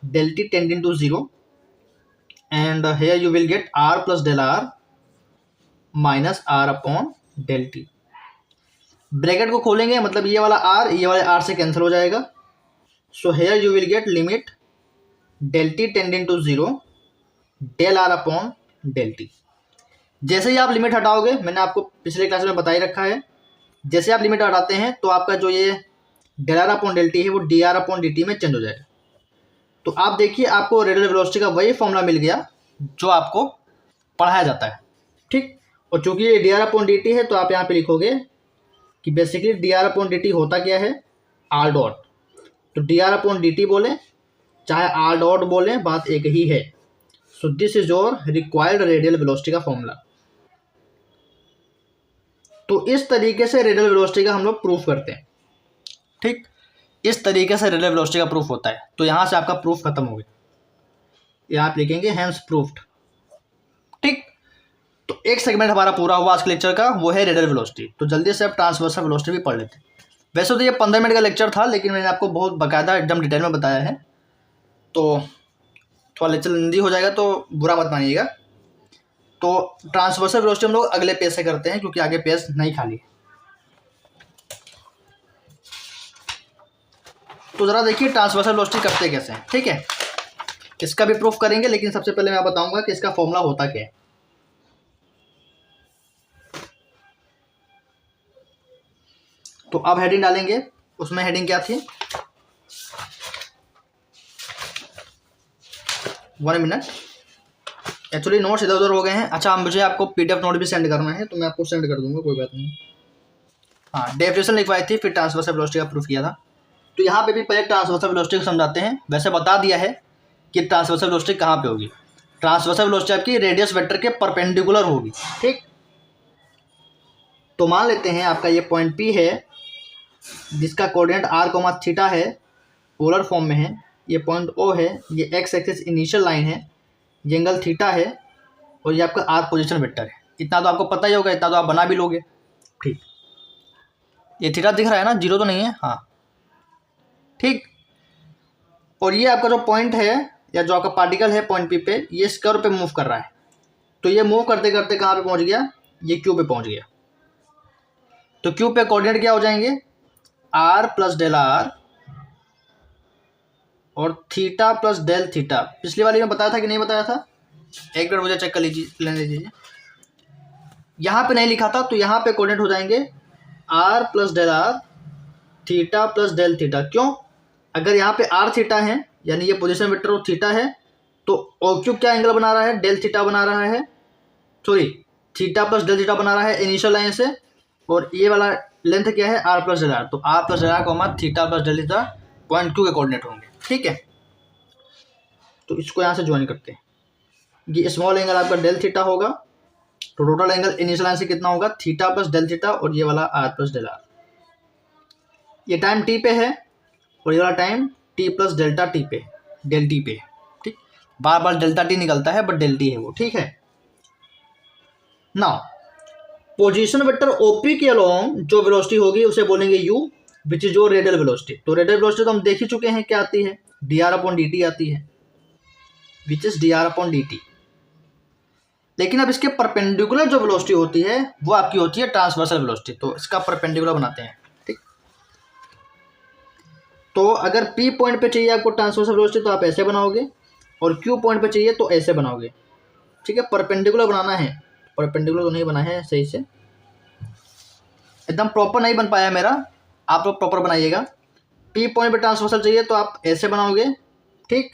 del T tending to 0 and here you will get r plus del r minus r upon del t. Bracket को खोलेंगे मतलब ये वाला आर से कैंसिल हो जाएगा। So here you will get limit del T tending to 0 del r upon del t. जैसे ही आप लिमिट हटाओगे, मैंने आपको पिछले क्लास में बता ही रखा है, जैसे आप लिमिट हटाते हैं तो आपका जो ये del r upon del t है वो d r upon d t में चेंज हो जाएगा। तो आप देखिए, आपको रेडियल वेलोसिटी का वही फॉर्मूला मिल गया जो आपको पढ़ाया जाता है। ठीक, और चूंकि ये D r upon d T है तो आप यहाँ पे लिखोगे कि basically D r upon d T होता क्या है, आर डॉट। तो D r upon d T बोले चाहे आर डॉट बोले, बात एक ही है। So this is your required radial velocity का फॉर्मूला। तो इस तरीके से रेडियल वेलोसिटी का हम लोग प्रूफ करते हैं। ठीक, इस तरीके से रेडियल वेलोसिटी का प्रूफ होता है। तो यहाँ से आपका प्रूफ खत्म हो गया, यहाँ आप लिखेंगे हैंस प्रूफ्ड। ठीक, तो एक सेगमेंट हमारा पूरा हुआ आज के लेक्चर का, वो है रेडियल वेलोसिटी। तो जल्दी से आप ट्रांसवर्सल वेलोसिटी भी पढ़ लेते हैं। वैसे तो ये 15 मिनट का लेक्चर था, लेकिन मैंने आपको बहुत बाकायदा एकदम डिटेल में बताया है, तो थोड़ा लेक्चर लंबी हो जाएगा तो बुरा मत मानिएगा। तो ट्रांसवर्सल वेलोसिटी हम लोग अगले पेज से करते हैं, क्योंकि आगे पेज नहीं खाली। तो ज़रा देखिए ट्रांसवर्सल वेलोसिटी करते कैसे हैं। ठीक है, इसका भी प्रूफ करेंगे, लेकिन सबसे पहले मैं बताऊंगा कि इसका फॉर्मूला होता क्या है। तो अब हेडिंग डालेंगे, उसमें हेडिंग क्या थी, 1 मिनट। एक्चुअली नोट्स इधर उधर हो गए हैं। अच्छा, मुझे आपको पीडीएफ नोट भी सेंड करना है तो मैं आपको सेंड कर दूंगा, कोई बात नहीं। हाँ, डेफिनेशन लिखवाई थी, फिर ट्रांसवर्सल वेलोसिटी का प्रूफ किया था। तो यहाँ पे भी पहले ट्रांसवर्सल वेलोसिटी को समझाते हैं। वैसे बता दिया है कि ट्रांसवर्सल वेलोसिटी कहाँ पे होगी। ट्रांसवर्सल वेलोसिटी आपकी रेडियस वेक्टर के परपेंडिकुलर होगी। ठीक, तो मान लेते हैं आपका ये पॉइंट P है जिसका कोऑर्डिनेट r, थीटा है, पोलर फॉर्म में है। ये पॉइंट O है, ये x एक्सिस इनिशियल लाइन है, ये एंगल थीटा है, और ये आपका r पोजीशन वेक्टर है। इतना तो आपको पता ही होगा, इतना तो आप बना भी लोगे। ठीक, ये थीटा दिख रहा है ना, 0 तो नहीं है। हाँ, ठीक, और ये आपका जो पॉइंट है या जो आपका पार्टिकल है पॉइंट P पे, ये इस कर्व पे मूव कर रहा है। तो ये मूव करते करते कहाँ पे पहुँच गया, ये Q पे पहुँच गया। तो Q पे कोऑर्डिनेट क्या हो जाएंगे, r प्लस डेल आर और थीटा प्लस डेल थीटा। पिछली वाली में बताया था कि नहीं बताया था, एक मिनट मुझे चेक कर लीजिए, लेने दीजिए। यहाँ पे नहीं लिखा था, तो यहाँ पे कोऑर्डिनेट हो जाएंगे r plus del r theta plus del theta. क्यों? अगर यहाँ पे आर थीटा है यानी ये पोजीशन वेक्टर और थीटा है, तो ओ क्यू क्या एंगल बना रहा है? डेल थीटा बना रहा है, sorry theta plus del theta बना रहा है इनिशियल लाइन से, और ये वाला लेंथ क्या है? Are plus del are. तो आर प्लस डेल आर को हमारा theta plus del theta point Q के कोऑर्डिनेट होंगे। ठीक है, तो इसको यहाँ से ज्वाइन करते हैं। ये स्मॉल एंगल आपका डेल थीटा होगा, तो टोटल एंगल इनिशियल लाइन से कितना होगा? थीटा प्लस डेल थीटा, और ये वाला आर प्लस डेल आर। ये टाइम टी पे है और ये वाला time T plus delta T पे, डेल टी पे। ठीक, बार बार डेल्टा टी निकलता है बट डेल टी है वो। ठीक है, नाउ पोजीशन वेक्टर ओपी के अलोंग जो वेलोसिटी होगी उसे बोलेंगे you, which is your radial velocity. तो रेडियल वेलोसिटी तो हम देख ही चुके हैं क्या आती है? D r upon d T आती है, which is D r upon d T. लेकिन अब इसके परपेंडिकुलर जो वेलोसिटी होती है वो आपकी होती है ट्रांसवर्सल वेलोसिटी। तो इसका परपेंडिकुलर बनाते हैं। ठीक, तो अगर पी पॉइंट पे चाहिए आपको ट्रांसवर्सल वेलोसिटी तो आप ऐसे बनाओगे, और क्यू पॉइंट पे चाहिए तो ऐसे बनाओगे। ठीक है, परपेंडिकुलर बनाना है। परपेंडिकुलर तो नहीं बना है सही से, एकदम प्रॉपर नहीं बन पाया मेरा, आप लोग प्रॉपर बनाइएगा। पी पॉइंट पे ट्रांसवर्सल चाहिए तो आप ऐसे बनाओगे, ठीक,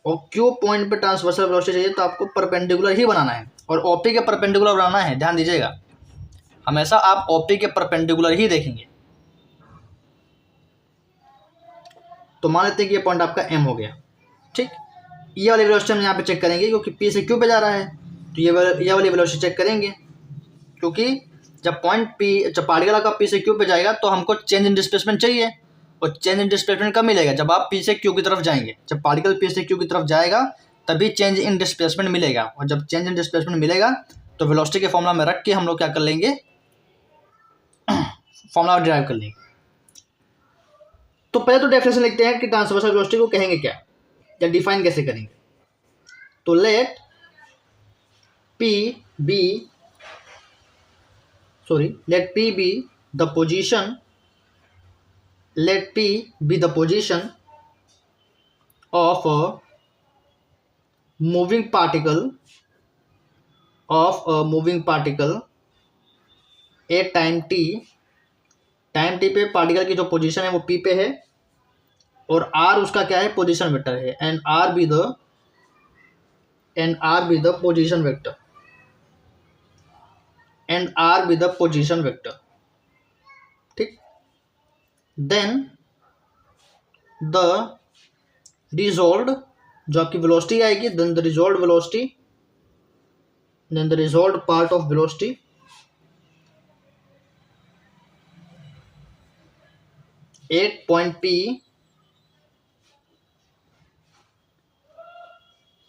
और क्यू पॉइंट पे ट्रांसवर्सल वेलोसिटी चाहिए तो आपको परपेंडिकुलर ही बनाना है, और ओपी के परपेंडिकुलर बनाना है। ध्यान दीजिएगा, हमेशा आप ओपी के परपेंडिकुलर ही देखेंगे। तो मान लेते हैं कि ये पॉइंट आपका एम हो गया। ठीक, ये वाली वेलोसिटी हम यहाँ पे चेक करेंगे क्योंकि पी से क्यू पे जा रहा है, तो ये वाली वेलोसिटी चेक करेंगे, क्योंकि जब पार्टिकल का पी से क्यू पे जाएगा तो हमको चेंज इन डिस्प्लेसमेंट चाहिए, और चेंज इन डिस्प्लेसमेंट कब मिलेगा? जब आप पी से क्यू की तरफ जाएंगे। जब पार्टिकल पी से क्यू की तरफ जाएगा तभी चेंज इन डिस्प्लेसमेंट मिलेगा, और जब चेंज इन डिस्प्लेसमेंट मिलेगा तो वेलोसिटी के फॉर्मूला में रख के हम लोग क्या कर लेंगे? फॉर्मूला डिराइव कर लेंगे। तो पहले तो डेफिनेशन लिखते हैं कि ट्रांसवर्सल वेलोसिटी को कहेंगे क्या, या डिफाइन कैसे करेंगे। तो let P be the position, let P be the position of a moving particle at time t पे पार्टिकल की जो पोजीशन है वो P पे है, और R उसका क्या है? पोजीशन वेक्टर है, and R be the position vector, and R be the position vector. ठीक, then the resolved जो आपकी वेलोसिटी आएगी, then the resolved part of velocity at point P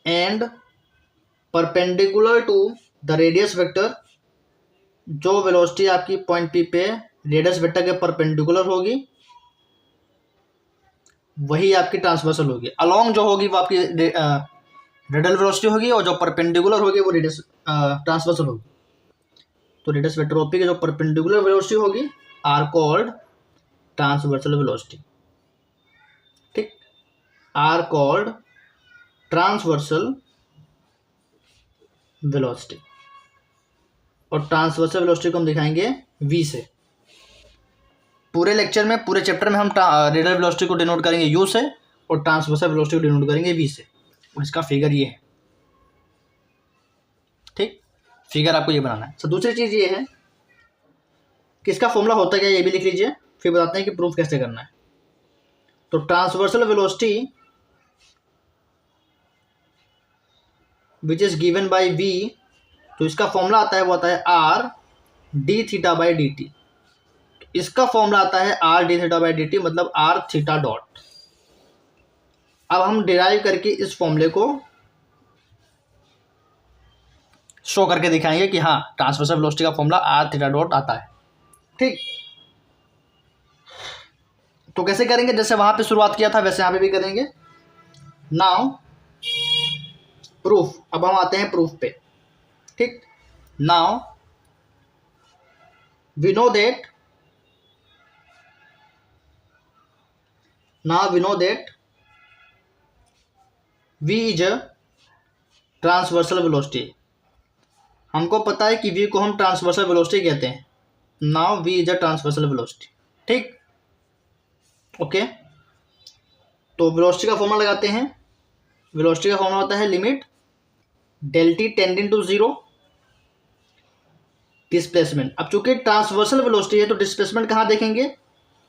and perpendicular to the radius vector, जो वेलोसिटी आपकी पॉइंट पी पे रेडियस वेक्टर के परपेंडिकुलर होगी वही आपकी ट्रांसवर्सल होगी। अलोंग जो होगी वो आपकी रेडियल वेलोसिटी होगी, और जो परपेंडिकुलर होगी वो रेडियस ट्रांसवर्सल होगी। तो रेडियस वेक्टर ओपी की जो परपेंडिकुलर वेलोसिटी होगी आर कॉल्ड ट्रांसवर्सल वेलोसिटी। ठीक, आर कॉल्ड ट्रांसवर्सल वेलोसिटी, और ट्रांसवर्सल वेलोसिटी को हम दिखाएंगे v से। पूरे लेक्चर में, पूरे चैप्टर में हम रेडियल वेलोसिटी को डिनोट करेंगे u से, और ट्रांसवर्सल वेलोसिटी को डिनोट करेंगे v से, और इसका फिगर ये है। ठीक, फिगर आपको ये बनाना है। तो दूसरी चीज़ ये है कि इसका फॉर्मूला होता क्या है ये भी लिख लीजिए, फिर बताते हैं कि प्रूफ कैसे करना है। तो transversal velocity which is given by v, तो इसका फॉर्मूला आता है, वो आता है r d theta by D T. इसका फॉर्मूला आता है r d theta by D T, मतलब r थीटा डॉट। अब हम डिराइव करके इस फॉर्मूले को शो करके दिखाएंगे कि हाँ ट्रांसवर्सल वेलोसिटी का फॉर्मूला r थीटा डॉट आता है। ठीक, तो कैसे करेंगे? जैसे वहां पे शुरुआत किया था वैसे यहाँ पे भी करेंगे। नाउ प्रूफ, अब हम आते हैं प्रूफ पे। ठीक, now we know that v is a transversal velocity. हमको पता है कि v को हम ट्रांसवर्सल वेलोसिटी कहते हैं। Now v is a transversal velocity. ठीक, ओके। तो वेलोसिटी का फॉर्मूला लगाते हैं। वेलोसिटी का फॉर्मूला होता है limit del T tending to zero displacement. अब चूंकि ट्रांसवर्सल वेलोसिटी है तो डिस्प्लेसमेंट कहाँ देखेंगे?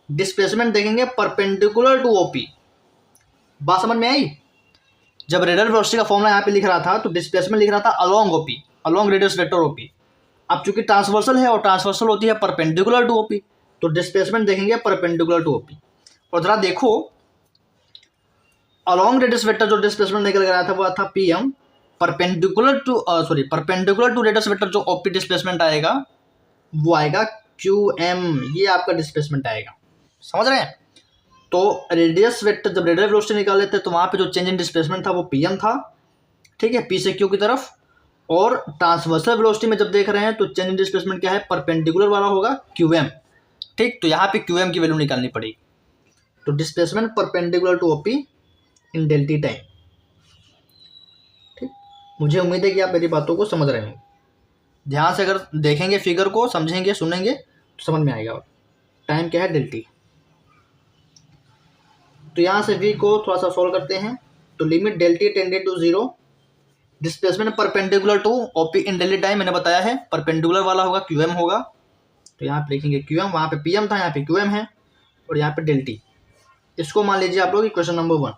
डिस्प्लेसमेंट देखेंगे परपेंडिकुलर टू ओपी। बात समझ में आई? जब रेडियल वेलोसिटी का फॉर्मूला यहाँ पे लिख रहा था तो डिस्प्लेसमेंट लिख रहा था along OP, along radius vector OP. अब चूंकि ट्रांसवर्सल है और ट्रांसवर्सल होती है परपेंडिकुलर टू ओपी, तो डिस्प्लेसमेंट देखेंगे परपेंडिकुलर टू ओपी। और जरा देखो अलोंग रेडियस वेक्टर जो डिस्प्लेसमेंट निकल आया था वो था P M, perpendicular to radius vector जो ओपी डिस्प्लेसमेंट आएगा वो आएगा क्यू एम। ये आपका डिस्प्लेसमेंट आएगा, समझ रहे हैं? तो रेडियस वेक्टर जब रेडियल वेलोसिटी निकाल लेते हैं तो वहां पे जो चेंज इन डिस्प्लेसमेंट था वो पी एम था, ठीक है, पी से क्यू की तरफ। और ट्रांसवर्सल वेलोसिटी में जब देख रहे हैं तो चेंज इन डिस्प्लेसमेंट क्या है? परपेंडिकुलर वाला होगा क्यू एम। ठीक, तो यहाँ पे क्यू एम की वैल्यू निकालनी पड़ेगी। तो displacement perpendicular to OP in del t time. ठीक, मुझे उम्मीद है कि आप मेरी बातों को समझ रहे हैं। ध्यान से अगर देखेंगे फिगर को, समझेंगे, सुनेंगे तो समझ में आएगा। टाइम क्या है? Del t. तो यहाँ से v को थोड़ा सा सॉल्व करते हैं। तो limit del t tended to zero displacement perpendicular to OP in del t time मैंने बताया है, परपेंडिकुलर वाला होगा क्यू एम होगा। तो यहाँ पे लिखेंगे क्यू एम, वहाँ पे पी एम था, यहाँ पे क्यू एम है, और यहाँ पे डेल टी। इसको मान लीजिए आप लोग क्वेश्चन नंबर 1।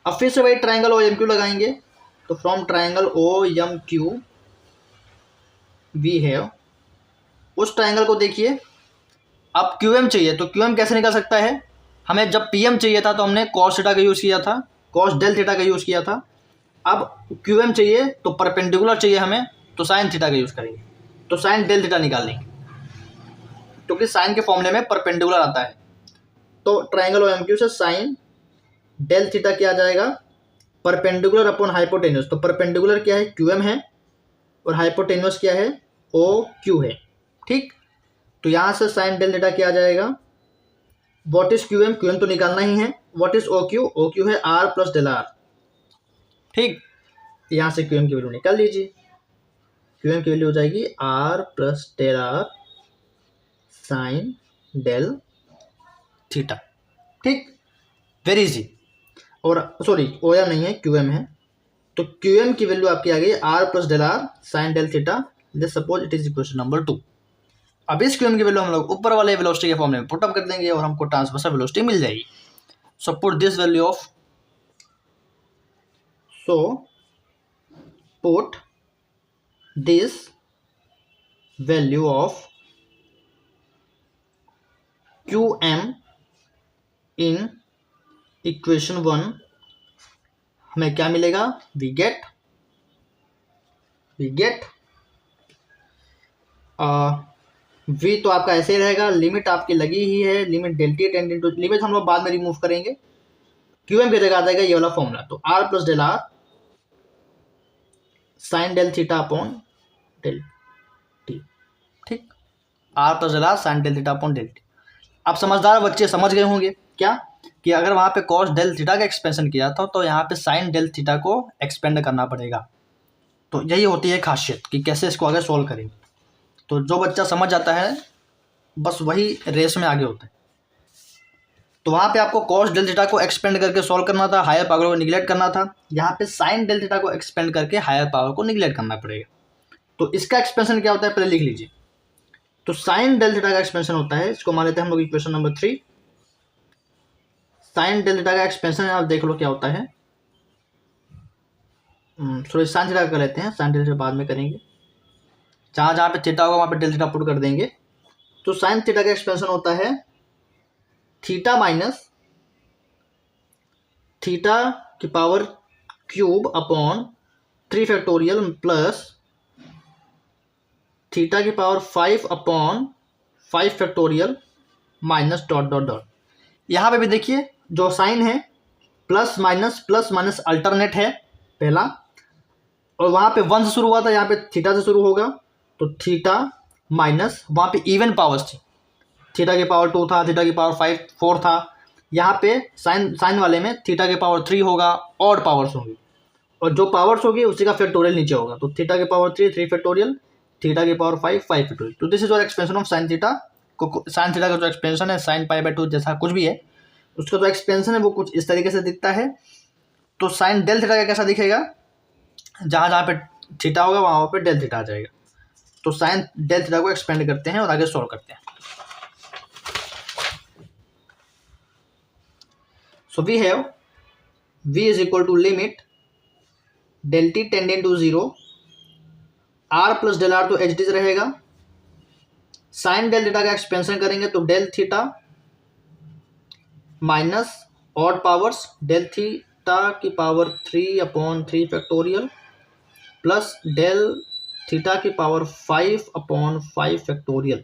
अब फिर से वही ट्राइंगल ओ एम क्यू लगाएंगे। तो from triangle O M Q we have, उस ट्राइंगल को देखिए। अब क्यू एम चाहिए तो क्यू एम कैसे निकल सकता है? हमें जब पी एम चाहिए था तो हमने कॉस थीटा का यूज़ किया था, कॉस डेल थीटा का यूज़ किया था। अब क्यू एम चाहिए तो परपेंडिकुलर चाहिए हमें, तो साइन थीटा का यूज़ करेंगे। तो साइन डेल थीटा निकाल लेंगे क्योंकि साइन के फॉर्मूले में परपेंडिकुलर आता है। तो ट्राइंगल ओ एम क्यू से साइन डेल थीटा क्या आ जाएगा? Perpendicular upon hypotenuse. तो परपेंडिकुलर क्या है? क्यू एम है, और हाइपोटेन्यूस क्या है? ओ क्यू है। ठीक, तो यहाँ से साइन डेल थीटा क्या आ जाएगा? What is Q M? Q M तो निकालना ही है। What is O Q? O Q है आर प्लस डेल आर। ठीक, यहाँ से क्यू एम की वैल्यू निकाल लीजिए। क्यू एम की वैल्यू हो जाएगी r plus del are sine del theta. ठीक, वेरी इजी। और सॉरी ओ एम नहीं है, क्यू एम है। तो क्यू एम की वैल्यू आपकी आ गई r plus del are sine del theta. Let's suppose it is equation number 2। अब इस क्यू एम की वैल्यू हम लोग ऊपर वाले वेलोसिटी के फॉर्मूले में पुटअप कर देंगे और हमको ट्रांसवर्सल वेलोसिटी मिल जाएगी। So put this value of, so put this value of Q M in equation 1। हमें क्या मिलेगा? वी गेट v तो आपका ऐसे ही रहेगा। लिमिट आपकी लगी ही है, limit del T tending to, limit हम लोग बाद में रिमूव करेंगे। क्यू एम की जगह आ जाएगा ये वाला फॉर्मूला। तो are plus del are sine del theta upon del T. ठीक, R plus del are sine del theta upon del T. आप समझदार बच्चे समझ गए होंगे क्या कि अगर वहाँ पे कॉस डेल थीटा का एक्सपेंशन किया था तो यहाँ पे साइन डेल थीटा को एक्सपेंड करना पड़ेगा। तो यही होती है खासियत कि कैसे इसको आगे सॉल्व करेंगे। तो जो बच्चा समझ जाता है बस वही रेस में आगे होता है। तो वहाँ पे आपको कॉस डेल थीटा को एक्सपेंड करके सॉल्व करना था, हायर पावर को निगलेक्ट करना था। यहाँ पे साइन डेल थीटा को एक्सपेंड करके हायर पावर को निगलेक्ट करना पड़ेगा। तो इसका एक्सपेंशन क्या होता है पहले लिख लीजिए। तो साइन डेल थीटा का एक्सपेंशन होता है, इसको मान लेते हैं हम लोग equation number 3। Sine del theta का एक्सपेंशन आप देख लो क्या होता है। सॉरी साइन थीटा कर लेते हैं, साइन डेल थीटा बाद में करेंगे। जहाँ जहाँ पे थीटा होगा वहाँ पे डेल थीटा पुट कर देंगे। तो साइन थीटा का एक्सपेंशन होता है थीटा माइनस थीटा की power cube upon 3 factorial plus theta की power 5 upon 5 factorial minus dot dot dot. यहाँ पे भी देखिए जो साइन है प्लस माइनस अल्टरनेट है पहला, और वहाँ पे 1 से शुरू हुआ था, यहाँ पे थीटा से शुरू होगा। तो थीटा माइनस वहाँ पे इवन पावर्स थी, थीटा की पावर 2 था, थीटा की पावर 4 था। यहाँ पे साइन वाले में थीटा की पावर 3 होगा, ऑड पावर्स होंगी, और जो पावर्स होगी उसी का फैक्टोरियल नीचे होगा। तो थीटा की पावर 3 फैक्टोरियल, थीटा की पावर 5 5 तो दिस इज और एक्सपेंशन ऑफ साइन थीटा को, साइन थीटा का जो एक्सपेंशन है साइन पाई बाई 2 जैसा कुछ भी है, उसका जो एक्सपेंशन है वो कुछ इस तरीके से दिखता है। तो साइन डेल थीटा का कैसा दिखेगा, जहाँ जहाँ पे थीटा होगा वहाँ पे डेल थीटा आ जाएगा। तो साइन डेल थीटा को एक्सपेंड करते हैं और आगे सॉल्व करते हैं। So we have v is equal to limit del T tending to 0 r plus del are तो एच डी रहेगा। साइन डेल थीटा का एक्सपेंशन करेंगे तो del theta minus odd powers del theta की power 3/3 factorial plus del theta की power 5/5 factorial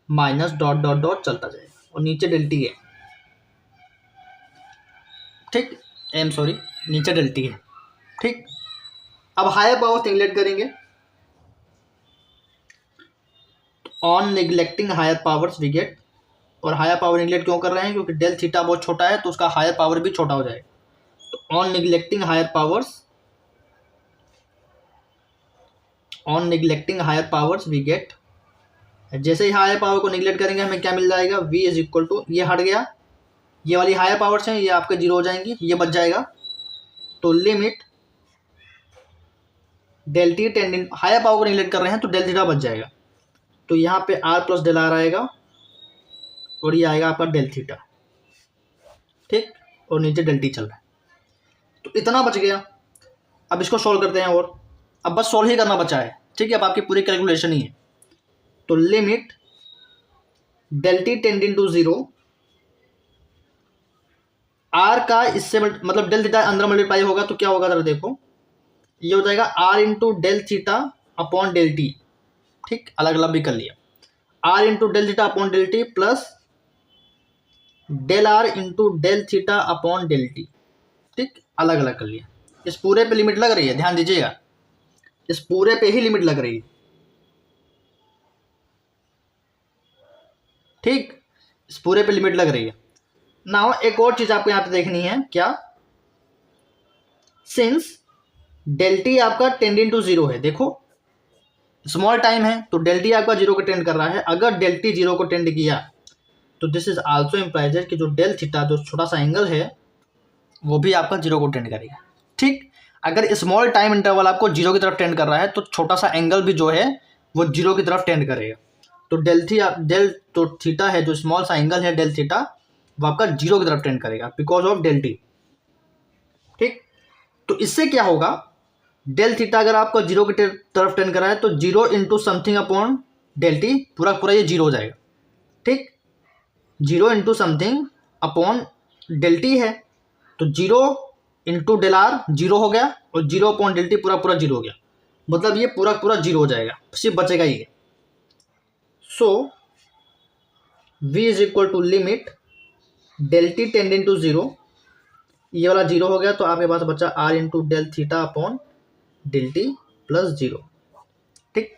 minus dot dot dot चलता जाएगा और नीचे डेल टी है, ठीक, सॉरी नीचे डेल टी है, ठीक। अब हायर पावर निगलेक्ट करेंगे, on neglecting higher powers we get, और हायर पावर निगलेक्ट क्यों कर रहे हैं, क्योंकि डेल थीटा बहुत छोटा है तो उसका हायर पावर भी छोटा हो जाएगा। तो on neglecting higher powers we get, जैसे ही हायर पावर को निगलेक्ट करेंगे हमें क्या मिल जाएगा, v इज इक्वल टू, ये हट गया, ये वाली हायर पावर्स हैं ये आपके जीरो हो जाएंगी, ये बच जाएगा। तो limit del T tending, higher power को निगलेक्ट कर रहे हैं तो डेल थीटा बच जाएगा। तो यहाँ पे r प्लस डेल आर आएगा और ये आएगा आपका डेल थीटा, ठीक, और नीचे डेल टी चल रहा है। तो इतना बच गया। अब इसको सॉल्व करते हैं, और अब बस सॉल्व ही करना बचा है, ठीक है, अब आपकी पूरी कैलकुलेशन ही है। तो limit del T tending to 0, r का इससे मतलब डेल थीटा अंदर मल्टीप्लाई होगा तो क्या होगा, जरा देखो, ये हो जाएगा r into del theta upon del T, ठीक, अलग अलग भी कर लिया, r into del theta upon del t plus del r into del theta upon del T, ठीक, अलग अलग कर लिया। इस पूरे पे लिमिट लग रही है, ध्यान दीजिएगा, इस पूरे पे ही लिमिट लग रही है, ठीक, इस पूरे पे लिमिट लग रही है। नाउ एक और चीज आपको यहाँ पे देखनी है, क्या, सिंस डेल टी आपका टेंडिंग टू 0 है, देखो स्मॉल टाइम है तो डेल टी आपका 0 को टेंड कर रहा है, अगर डेल टी 0 को टेंड किया तो दिस इज आल्सो इम्प्लाइज कि जो डेल थीटा जो छोटा सा एंगल है वो भी आपका 0 को टेंड करेगा, ठीक। अगर स्मॉल टाइम इंटरवल आपको 0 की तरफ टेंड कर रहा है तो छोटा सा एंगल भी जो है वो 0 की तरफ टेंड करेगा। तो डेल तो थीटा है, जो स्मॉल सा एंगल है डेल थीटा, वो आपका 0 की तरफ टेंड करेगा बिकॉज ऑफ डेल टी, ठीक। तो इससे क्या होगा, डेल थीटा अगर आपको 0 की तरफ टेंड कर रहा है तो 0 into something upon del t, पूरा पूरा ये 0 हो जाएगा, ठीक, 0 into something upon del t है तो 0 इंटू डेल आर 0 हो गया और 0 अपॉन डेल टी पूरा पूरा 0 हो गया, मतलब ये पूरा पूरा 0 हो जाएगा, सिर्फ बचेगा ये। So v is equal to limit del T tending to 0, ये वाला 0 हो गया तो आपके पास बचा r into del theta upon del t plus 0, ठीक।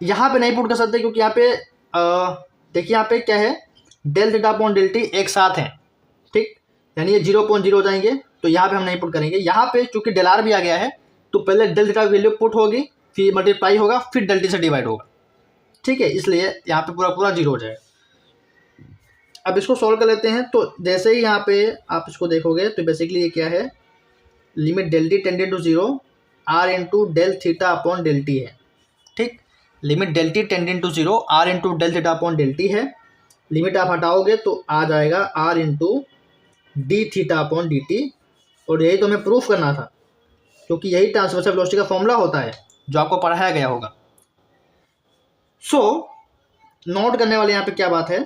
यहाँ पे नहीं पुट कर सकते क्योंकि यहाँ पे देखिए यहाँ पे क्या है, del theta upon del t एक साथ है, ठीक, यानी ये 0.0 हो जाएंगे, तो यहाँ पे हम नहीं पुट करेंगे। यहाँ पे चूंकि डेल आर भी आ गया है तो पहले डेल थीटा वैल्यू पुट होगी, फिर मल्टीप्लाई होगा, फिर डेल टी से डिवाइड होगा, ठीक है, इसलिए यहाँ पे पूरा पूरा 0 हो जाएगा। अब इसको सॉल्व कर लेते हैं। तो जैसे ही यहाँ पे आप इसको देखोगे तो बेसिकली ये क्या है, limit del t tended to 0 r into del theta upon del t है, ठीक, limit del t tended to 0 r into del theta upon del t है। लिमिट आप हटाओगे तो आ जाएगा r into d theta upon d t, और यही तो हमें प्रूफ करना था क्योंकि यही ट्रांसवर्सल वेलोसिटी का फॉर्मूला होता है जो आपको पढ़ाया गया होगा। सो नोट करने वाले यहाँ पे क्या बात है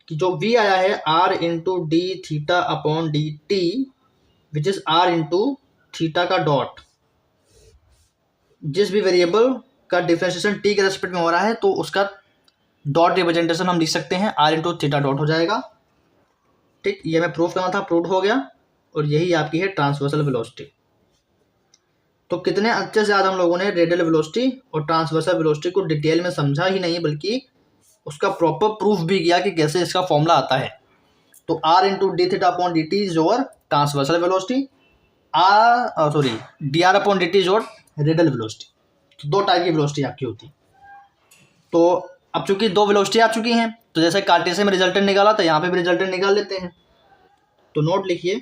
कि जो v आया है r into d theta upon d T which is r into theta का डॉट, जिस भी वेरिएबल का डिफरेंशिएशन t के रेस्पेक्ट में हो रहा है तो उसका डॉट रिप्रेजेंटेशन हम लिख सकते हैं r इंटू थीटा डॉट हो जाएगा, ठीक। ये हमें प्रूफ करना था, प्रूव हो गया, और यही आपकी है ट्रांसवर्सल वेलोसिटी। तो कितने अच्छे से आज हम लोगों ने रेडियल वेलोसिटी और ट्रांसवर्सल वेलोसिटी को डिटेल में समझा ही नहीं बल्कि उसका प्रॉपर प्रूफ भी किया कि कैसे इसका फॉर्मूला आता है। तो r into d theta upon d T is your transversal velocity, D r upon d T is your radial velocity, तो 2 टाइप की वेलोसिटी आपकी होती है। तो अब चूंकि 2 वेलोसिटी आ चुकी हैं, तो जैसे कार्टेशियन में रिजल्टेंट निकाला तो यहाँ पे भी रिजल्टेंट निकाल लेते हैं। तो नोट लिखिए,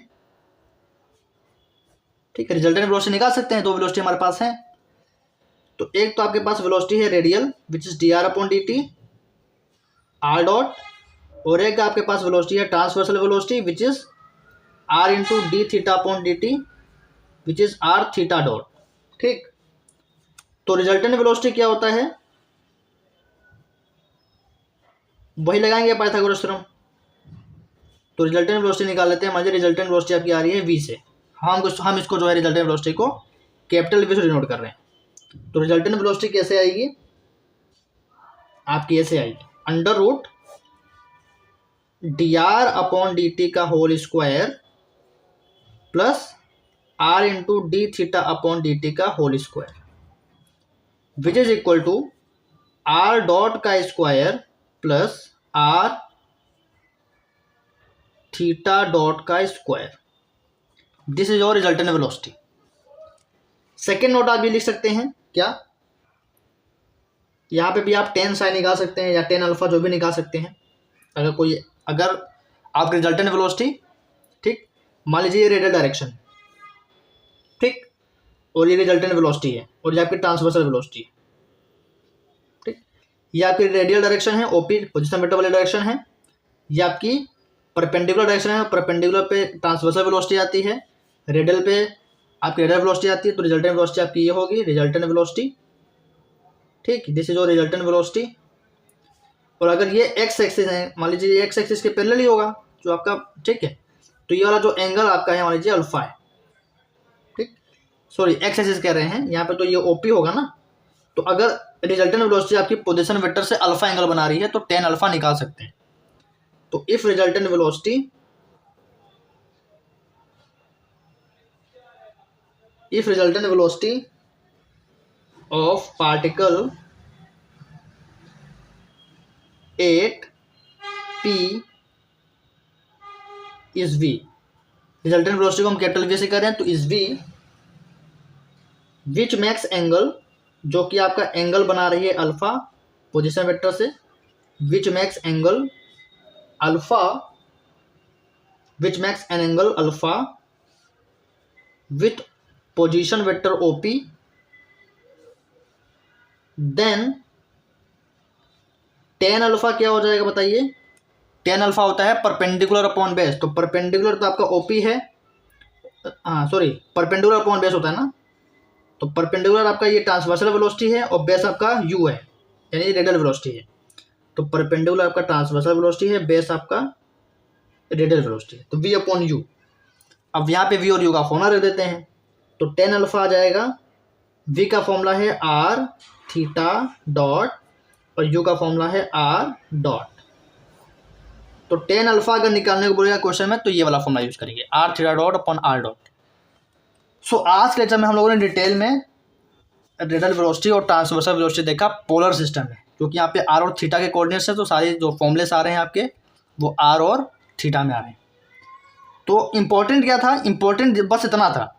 ठीक है, रिजल्टेंट वेलोसिटी निकाल सकते हैं, 2 वेलोसिटी हमारे पास है। तो एक तो आपके पास वेलोसिटी है radial which is dr/dt r dot, और एक आपके पास वेलोसिटी है transversal velocity which is r into D theta which is r theta dot. ठीक, तो रिजल्टेंट वेलोसिटी क्या होता है, वही लगाएंगे पाइथागोरस थ्योरम। तो रिजल्टेंट वेलोसिटी निकाल लेते हैं। मान लीजिए रिजल्टेंट वेलोसिटी आपकी आ रही है v से, हम इसको जो है रिजल्टेंट वेलोसिटी को कैपिटल V से डिनोट कर रहे हैं। तो रिजल्टेंट वेलोसिटी कैसे आएगी आपकी, ऐसे आएगी, अंडर रूट dr/dt का whole square plus r into D theta का whole square which is equal to r dot का square plus r theta dot का square. This is your resultant velocity. Second note आप ये लिख सकते हैं क्या, यहाँ पे भी आप tan साइन निकाल सकते हैं या tan अल्फा जो भी निकाल सकते हैं। अगर आपकी रिजल्टेंट वेलोसिटी, ठीक, मान लीजिए ये रेडियल डायरेक्शन, ठीक, और ये रिजल्टेंट वेलोसिटी है और ये आपकी ट्रांसवर्सल वेलोसिटी है। ठीक, ये आपकी रेडियल डायरेक्शन है, ओपी पोजीशन वेक्टर वाली डायरेक्शन है, ये आपकी परपेंडिकुलर डायरेक्शन है, परपेंडिकुलर पे ट्रांसवर्सल वेलोसिटी आती है, रेडियल पे आपकी रेडियल वेलोसिटी आती है। तो रिजल्टेंट वेलोसिटी आपकी ये होगी रिजल्टेंट वेलोसिटी। ठीक, this is your resultant velocity. और अगर ये एक्स एक्सिस है, मान लीजिए ये एक्स एक्सिस के पैरेलल ही होगा जो आपका, ठीक है, तो ये वाला जो एंगल आपका है मान लीजिए अल्फा है। ठीक, सॉरी एक्स एक्सिस कह रहे हैं यहाँ पे, तो ये ओपी होगा ना। तो अगर रिजल्टेंट वेलोसिटी आपकी पोजीशन वेक्टर से अल्फा एंगल बना रही है तो tan अल्फा निकाल सकते हैं। तो if resultant velocity of particle at p is v, resultant velocity को हम कैपिटल V से कर रहे हैं, तो is v which max angle, जो कि आपका एंगल बना रही है अल्फा पोजीशन वेक्टर से, which max angle alpha, which max an angle alpha with position vector OP, then tan alpha क्या हो जाएगा बताइए। tan अल्फा होता है परपेंडिकुलर अपॉन बेस, तो परपेंडिकुलर तो आपका OP है, हाँ सॉरी परपेंडिकुलर अपॉन बेस होता है ना, तो परपेंडिकुलर आपका ये ट्रांसवर्सल वेलोसिटी है और बेस आपका u है, यानी रेडियल वेलोसिटी है। तो परपेंडिकुलर आपका ट्रांसवर्सल वेलोसिटी है, बेस आपका रेडियल वेलोसिटी है, तो v/u। अब यहाँ पे v और u का फॉर्मूला रख देते हैं। तो tan अल्फा आ जाएगा, v का फॉर्मूला है r थीटा डॉट और u का फॉर्मूला है r डॉट। तो tan अल्फा अगर निकालने को बोलेगा क्वेश्चन में तो ये वाला फॉर्मूला यूज करेंगे, r theta dot upon r dot. So आज के लेक्चर में हम लोगों ने डिटेल में रेडियल वेलोसिटी और ट्रांसवर्सल वेलोसिटी देखा पोलर सिस्टम में, क्योंकि यहाँ पे r और थीटा के कोऑर्डिनेट्स हैं, तो सारे जो फॉर्मूलेस आ रहे हैं आपके वो r और थीटा में आ रहे हैं। तो इम्पोर्टेंट क्या था, इम्पोर्टेंट बस इतना था,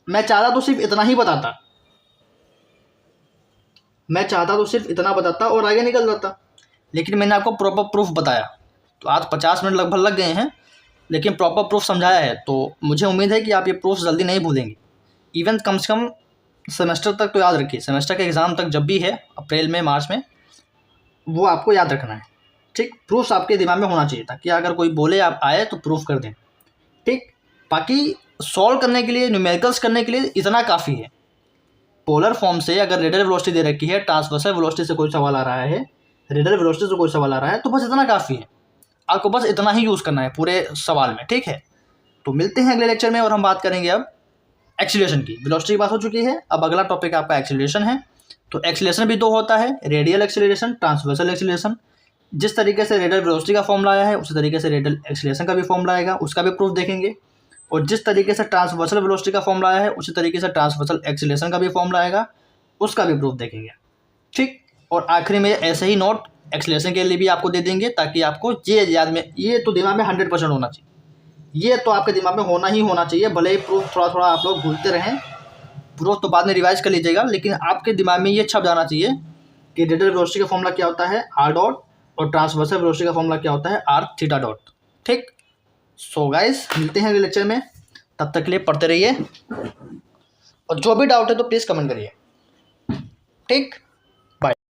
मैं चाहता तो सिर्फ इतना ही बताता, मैं चाहता तो सिर्फ इतना बताता और आगे निकल जाता, लेकिन मैंने आपको प्रॉपर प्रूफ बताया। तो आज 50 मिनट लगभग लग गए हैं, लेकिन प्रॉपर प्रूफ समझाया है, तो मुझे उम्मीद है कि आप ये प्रूफ जल्दी नहीं भूलेंगे। इवन कम से कम सेमेस्टर तक तो याद रखिए, सेमेस्टर के एग्ज़ाम तक जब भी है अप्रैल में मार्च में, वो आपको याद रखना है। ठीक, प्रूफ आपके दिमाग में होना चाहिए ताकि अगर कोई बोले आप आए तो प्रूफ कर दें। ठीक, बाकी सॉल्व करने के लिए, न्यूमेरिकल्स करने के लिए इतना काफ़ी है। पोलर फॉर्म से अगर रेडियल वेलोसिटी दे रखी है, ट्रांसवर्सल वेलोसिटी से कोई सवाल आ रहा है, रेडियल वेलोसिटी से कोई सवाल आ रहा है, तो बस इतना काफ़ी है, आपको बस इतना ही यूज़ करना है पूरे सवाल में। ठीक है, तो मिलते हैं अगले लेक्चर में और हम बात करेंगे अब एक्सीलरेशन की। वेलोसिटी की बात हो चुकी है, अब अगला टॉपिक आपका एक्सीलरेशन है। तो एक्सीलरेशन भी 2 होता है, रेडियल एक्सीलरेशन, ट्रांसवर्सल एक्सीलरेशन। जिस तरीके से रेडियल वेलोसिटी का फॉर्मूला आया है उसी तरीके से रेडियल एक्सीलरेशन का भी फॉर्मूला आएगा, उसका भी प्रूफ देखेंगे। और जिस तरीके से ट्रांसवर्सल वेलोसिटी का फॉर्मूला आया है उसी तरीके से ट्रांसवर्सल एक्सीलरेशन का भी फॉर्मूला आएगा, उसका भी प्रूफ देखेंगे। ठीक, और आखिरी में ऐसे ही नोट एक्सीलरेशन के लिए भी आपको दे देंगे ताकि आपको ये याद में, ये तो दिमाग में 100% होना चाहिए, ये तो आपके दिमाग में होना ही होना चाहिए। भले ही प्रूफ थोड़ा थोड़ा आप लोग भूलते रहें, ब्रो तो बाद में रिवाइज कर लीजिएगा, लेकिन आपके दिमाग में ये छप जाना चाहिए कि रेडियल वेलोसिटी का फॉर्मूला क्या होता है आर डॉट, और ट्रांसवर्सल वेलोसिटी का फॉर्मूला क्या होता है आर थीटा डॉट। ठीक, सो गाइस मिलते हैं अगले लेक्चर में, तब तक के लिए पढ़ते रहिए, और जो भी डाउट है तो प्लीज़ कमेंट करिए। ठीक।